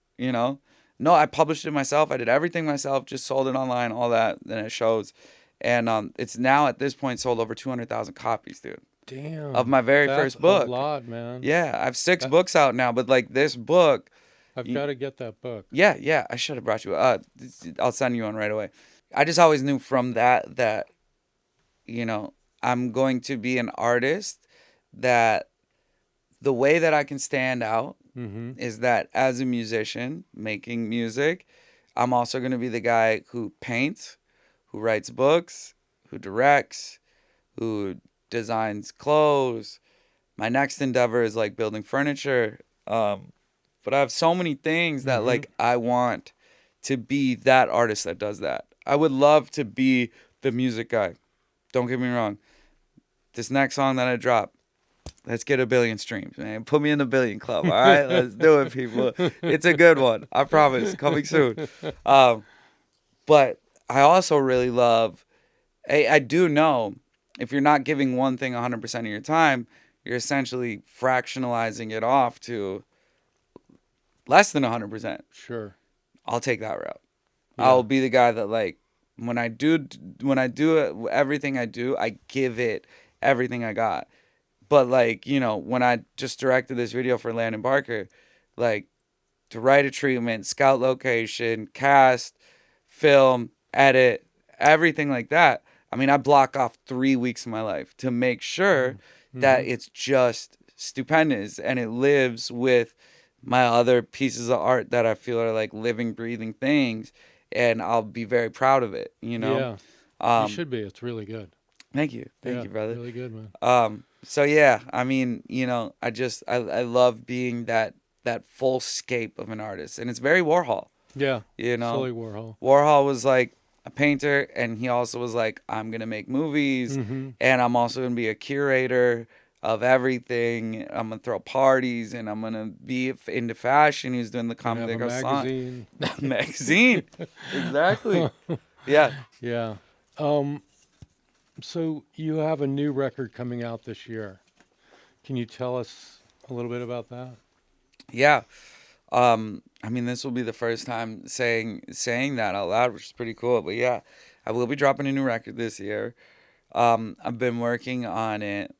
S2: No, I published it myself. I did everything myself. Just sold it online, all that. Then it shows, and it's now at this point sold over 200,000 copies, dude.
S1: Damn.
S2: Of my very
S1: That's
S2: first book.
S1: a lot, man.
S2: Yeah, I have 6 books out now, but like this book.
S1: I've got to get that book.
S2: Yeah. I should have brought you. I'll send you one right away. I just always knew from that I'm going to be an artist that the way that I can stand out is that as a musician making music, I'm also going to be the guy who paints, who writes books, who directs, who designs clothes. My next endeavor is like building furniture. But I have so many things that like I want to be that artist that does that. I would love to be the music guy. Don't get me wrong. This next song that I drop, let's get 1 billion streams, man. Put me in the 1 billion club, all right? Let's do it, people. It's a good one. I promise. Coming soon. But I also really love, I do know if you're not giving one thing 100% of your time, you're essentially fractionalizing it off to less than 100%.
S1: Sure.
S2: I'll take that route.
S1: Yeah.
S2: I'll be the guy that, like, when I do everything I do, I give it everything I got. But, like, you know, when I just directed this video for Landon Barker, like, to write a treatment, scout location, cast, film, edit, everything like that. I mean, I block off 3 weeks of my life to make sure that it's just stupendous and it lives with my other pieces of art that I feel are like living, breathing things, and I'll be very proud of it, you know?
S1: Yeah. You should be. It's really good.
S2: Thank you. Thank you, brother.
S1: Really good, man.
S2: So yeah, I mean, you know, I love being that full scape of an artist, and it's very Warhol.
S1: Yeah.
S2: You know,
S1: Slowly Warhol.
S2: Warhol was like a painter, and he also was like, I'm gonna make movies, and I'm also gonna be a curator of everything. I'm gonna throw parties, and I'm gonna be into fashion. He was doing the Comme des Garçons magazine. Exactly. Yeah.
S1: Yeah. So you have a new record coming out this year. Can you tell us a little bit about that?
S2: Yeah. I mean, this will be the first time saying that out loud, which is pretty cool. But yeah, I will be dropping a new record this year. I've been working on it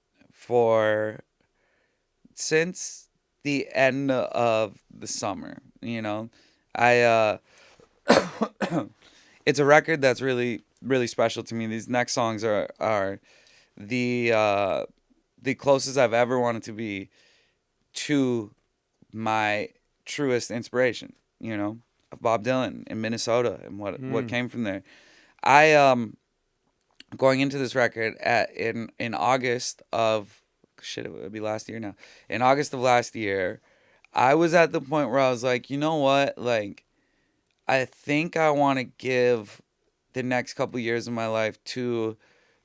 S2: since the end of the summer. You know, it's a record that's really, really special to me. These next songs are the closest I've ever wanted to be to my truest inspiration, you know, of Bob Dylan in Minnesota and what came from there. Going into this record in August of it would be last year now. In August of last year, I was at the point where I was like, you know what, like, I think I want to give the next couple years of my life to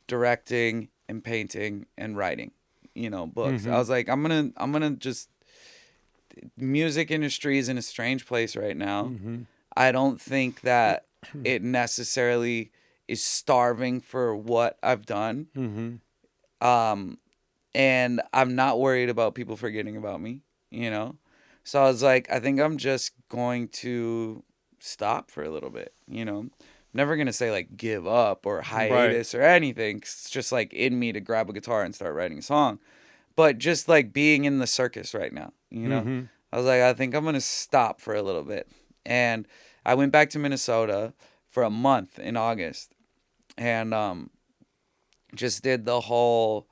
S2: directing and painting and writing, you know, books. I was like, I'm gonna just, music industry is in a strange place right now. I don't think that it necessarily is starving for what I've done. And I'm not worried about people forgetting about me, you know? So I was like, I think I'm just going to stop for a little bit, you know? I'm never going to say, like, give up or hiatus or anything. 'Cause it's just, like, in me to grab a guitar and start writing a song. But just, like, being in the circus right now, you know? I was like, I think I'm going to stop for a little bit. And I went back to Minnesota for a month in August. And just did the whole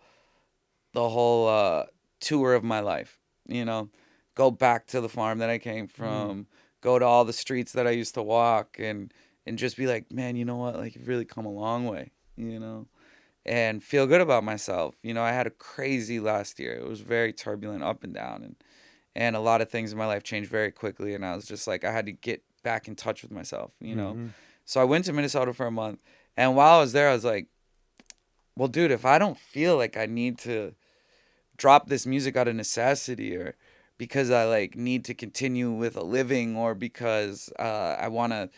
S2: tour of my life, you know, go back to the farm that I came from, go to all the streets that I used to walk, and just be like, man, you know what, like, you've really come a long way, you know, and feel good about myself. You know, I had a crazy last year. It was very turbulent, up and down, and a lot of things in my life changed very quickly, and I was just like, I had to get back in touch with myself, you know. So I went to Minnesota for a month, and while I was there, I was like, well, dude, if I don't feel like I need to drop this music out of necessity, or because I, like, need to continue with a living, or because I want to,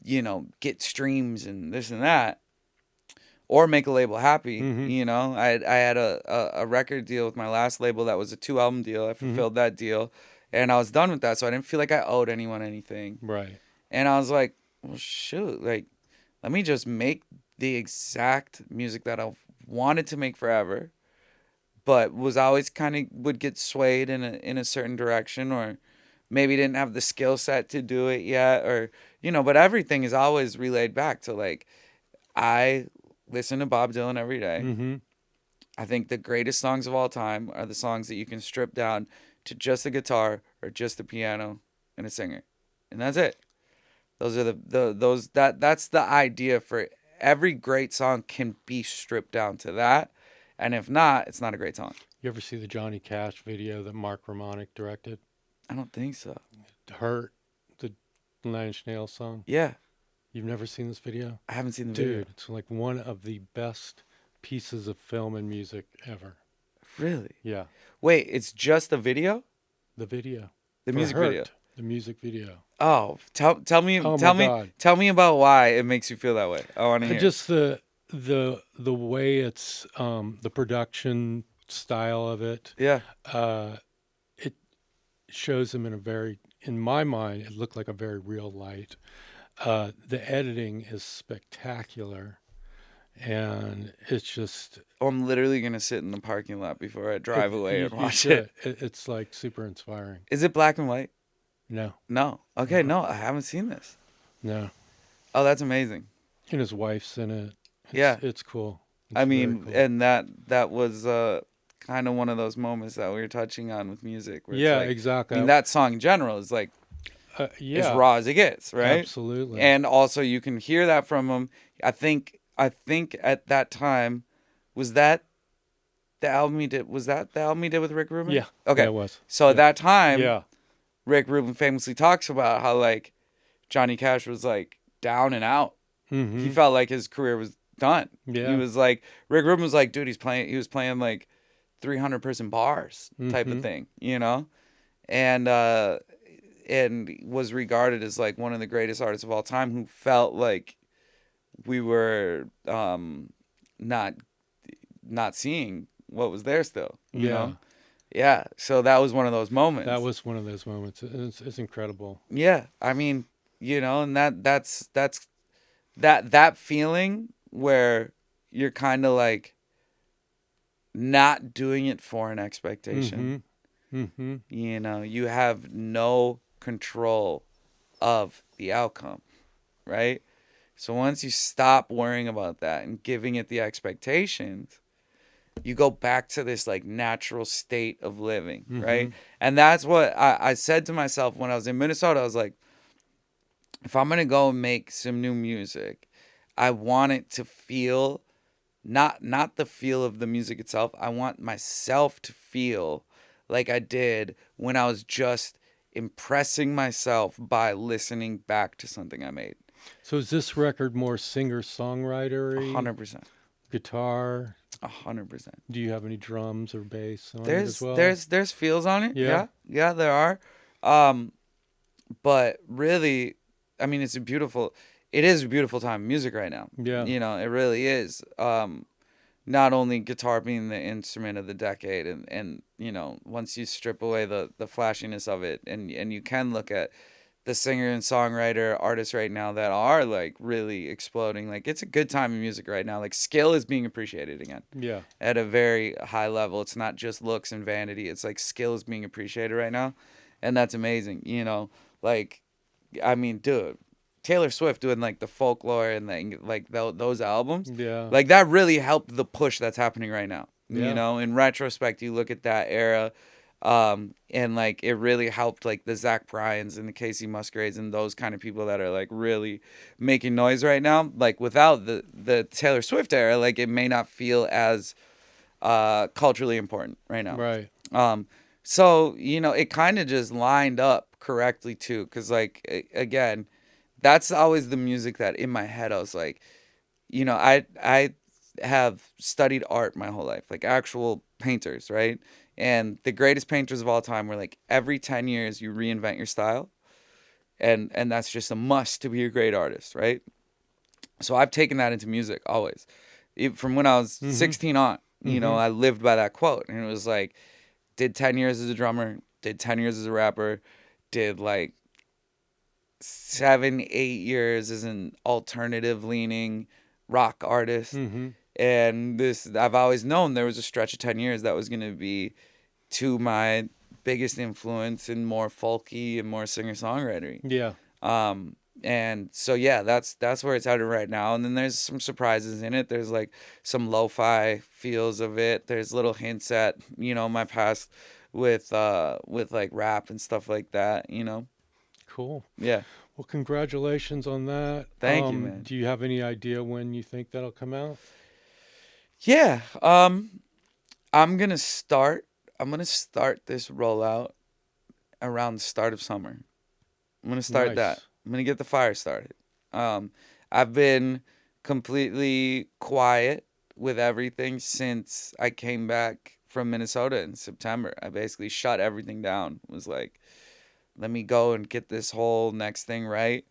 S2: you know, get streams and this and that, or make a label happy, you know. I had a record deal with my last label that was a 2-album deal. I fulfilled that deal, and I was done with that, so I didn't feel like I owed anyone anything.
S1: Right.
S2: And I was like, well, shoot, like, let me just make the exact music that I've wanted to make forever, but was always kind of would get swayed in a certain direction, or maybe didn't have the skill set to do it yet, or, you know, but everything is always relayed back to, like, I listen to Bob Dylan every day. I think the greatest songs of all time are the songs that you can strip down to just a guitar or just a piano and a singer, and that's it. Those are that's the idea for every great song can be stripped down to that. And if not, it's not a great song.
S1: You ever see the Johnny Cash video that Mark Romanek directed?
S2: I don't think so.
S1: Hurt, the Nine Inch Nails song?
S2: Yeah.
S1: You've never seen this video?
S2: I haven't seen the video.
S1: Dude, it's like one of the best pieces of film and music ever.
S2: Really?
S1: Yeah.
S2: Wait, it's just the video?
S1: The video.
S2: The music
S1: Hurt,
S2: video.
S1: The music video.
S2: Oh, tell me
S1: God.
S2: Tell me about why it makes you feel that way. I want to hear.
S1: Just the way it's the production, style of it.
S2: Yeah.
S1: It shows him in my mind, it looked like a very real light. The editing is spectacular, and it's just
S2: I'm literally gonna sit in the parking lot before I drive away and
S1: you
S2: watch it.
S1: should. It's like super inspiring.
S2: Is it black and white?
S1: No,
S2: No. Okay, no, I haven't seen this.
S1: no,
S2: Oh, that's amazing.
S1: and his wife's in it.
S2: Yeah.
S1: It's cool.
S2: I
S1: It's very
S2: mean,
S1: cool.
S2: and that was kind of one of those moments that we were touching on with music. Where it's
S1: Yeah,
S2: like,
S1: exactly.
S2: I mean, that song in general is like as
S1: Yeah,
S2: raw as it gets, right?
S1: absolutely.
S2: And also, you can hear that from him. I think at that time, was that the album he did? Was that the album he did with Rick Rubin?
S1: Yeah.
S2: Okay.
S1: Yeah, it was.
S2: So at that time,
S1: Yeah.
S2: Rick Rubin famously talks about how like Johnny Cash was like down and out.
S1: Mm-hmm.
S2: He felt like his career was done.
S1: Yeah.
S2: He was like, Rick Rubin was like, dude, he was playing like 300 person bars type of thing, you know? And was regarded as like one of the greatest artists of all time, who felt like we were not seeing what was there still, you know? Yeah. So that was one of those moments.
S1: That was one of those moments. It's incredible.
S2: Yeah. I mean, you know, and that's that feeling where you're kind of like not doing it for an expectation.
S1: Mm-hmm.
S2: You know, you have no control of the outcome, right? So once you stop worrying about that and giving it the expectations, you go back to this like natural state of living, right? And that's what I said to myself when I was in Minnesota. I was like, if I'm going to go and make some new music, I want it to feel not the feel of the music itself. I want myself to feel like I did when I was just impressing myself by listening back to something I made.
S1: So is this record more singer-songwriter-y?
S2: 100%.
S1: Guitar?
S2: 100%.
S1: Do you have any drums or bass on it
S2: There's
S1: as well?
S2: there's feels on it.
S1: Yeah.
S2: Yeah, there are. But really, I mean, it is a beautiful time in music right now.
S1: Yeah.
S2: You know, it really is. Not only guitar being the instrument of the decade, and you know, once you strip away the flashiness of it, and you can look at the singer and songwriter artists right now that are like really exploding. Like, it's a good time in music right now. Like, skill is being appreciated again.
S1: Yeah.
S2: At a very high level. It's not just looks and vanity. It's like skill is being appreciated right now, and that's amazing. You know, like, I mean, dude, Taylor Swift doing like the Folklore and those albums,
S1: Yeah.
S2: like that really helped the push that's happening right now.
S1: Yeah.
S2: You know, in retrospect, you look at that era, and like it really helped like the Bryans and the Kacey Musgraves and those kind of people that are like really making noise right now. Like, without the Taylor Swift era, like it may not feel as culturally important right now.
S1: Right.
S2: So, you know, it kind of just lined up correctly too, because like again, that's always the music that in my head I was like, you know, I have studied art my whole life, like actual painters, right? And the greatest painters of all time were like, every 10 years you reinvent your style, and that's just a must to be a great artist, right? So I've taken that into music always. From when I was 16 on, you know, I lived by that quote, and it was like, did 10 years as a drummer, did 10 years as a rapper, did like 7-8 years as an alternative leaning rock artist. And I've always known there was a stretch of 10 years that was going to be to my biggest influence and more folky and more singer-songwriter.
S1: Yeah.
S2: And so, yeah, that's where it's headed right now. And then there's some surprises in it. There's like some lo-fi feels of it. There's little hints at, you know, my past with like rap and stuff like that, you know.
S1: Cool.
S2: Yeah.
S1: Well, congratulations on that.
S2: Thank you, man.
S1: Do you have any idea when you think that'll come out?
S2: Yeah. I'm gonna start this rollout around the start of summer. I'm gonna start
S1: Nice.
S2: that. I'm gonna get the fire started. I've been completely quiet with everything since I came back from Minnesota in September. I basically shut everything down. Was like, let me go and get this whole next thing right.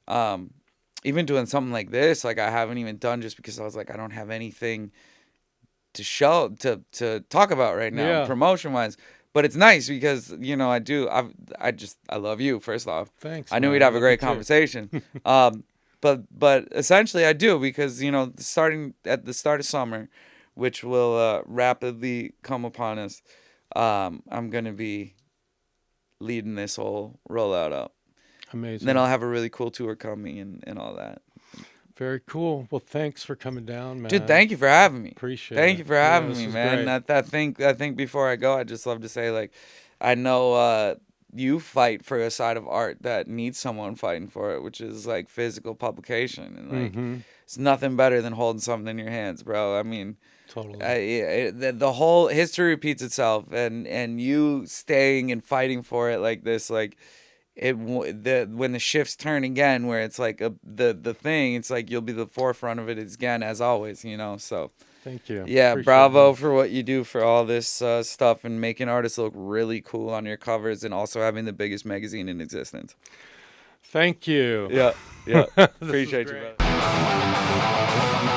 S2: Even doing something like this, like I haven't even done, just because I was like, I don't have anything to talk about right now,
S1: Yeah.
S2: promotion wise. But it's nice because I love you first off.
S1: Thanks.
S2: I knew
S1: man.
S2: we'd have a
S1: Love you
S2: great
S1: too.
S2: conversation. But essentially I do, because starting at the start of summer, which will rapidly come upon us, I'm gonna be leading this whole rollout up.
S1: Amazing.
S2: Then I'll have a really cool tour coming and all that.
S1: Very cool. Well, thanks for coming down, man.
S2: Dude, thank you for having me.
S1: Appreciate
S2: Thank
S1: it.
S2: you for
S1: Yeah,
S2: having
S1: this
S2: me,
S1: was
S2: man.
S1: great.
S2: I think before I go, I'd just love to say, like, I know you fight for a side of art that needs someone fighting for it, which is like physical publication, and like it's nothing better than holding something in your hands, bro. I mean,
S1: Totally.
S2: the whole history repeats itself, and you staying and fighting for it like this, like. When the shifts turn again, where it's like the thing, it's like you'll be the forefront of it again, as always, so
S1: Thank you.
S2: yeah,
S1: Appreciate
S2: bravo
S1: that.
S2: for what you do for all this stuff and making artists look really cool on your covers, and also having the biggest magazine in existence.
S1: Thank you.
S2: Yeah
S1: This was
S2: appreciate you,
S1: great.
S2: brother.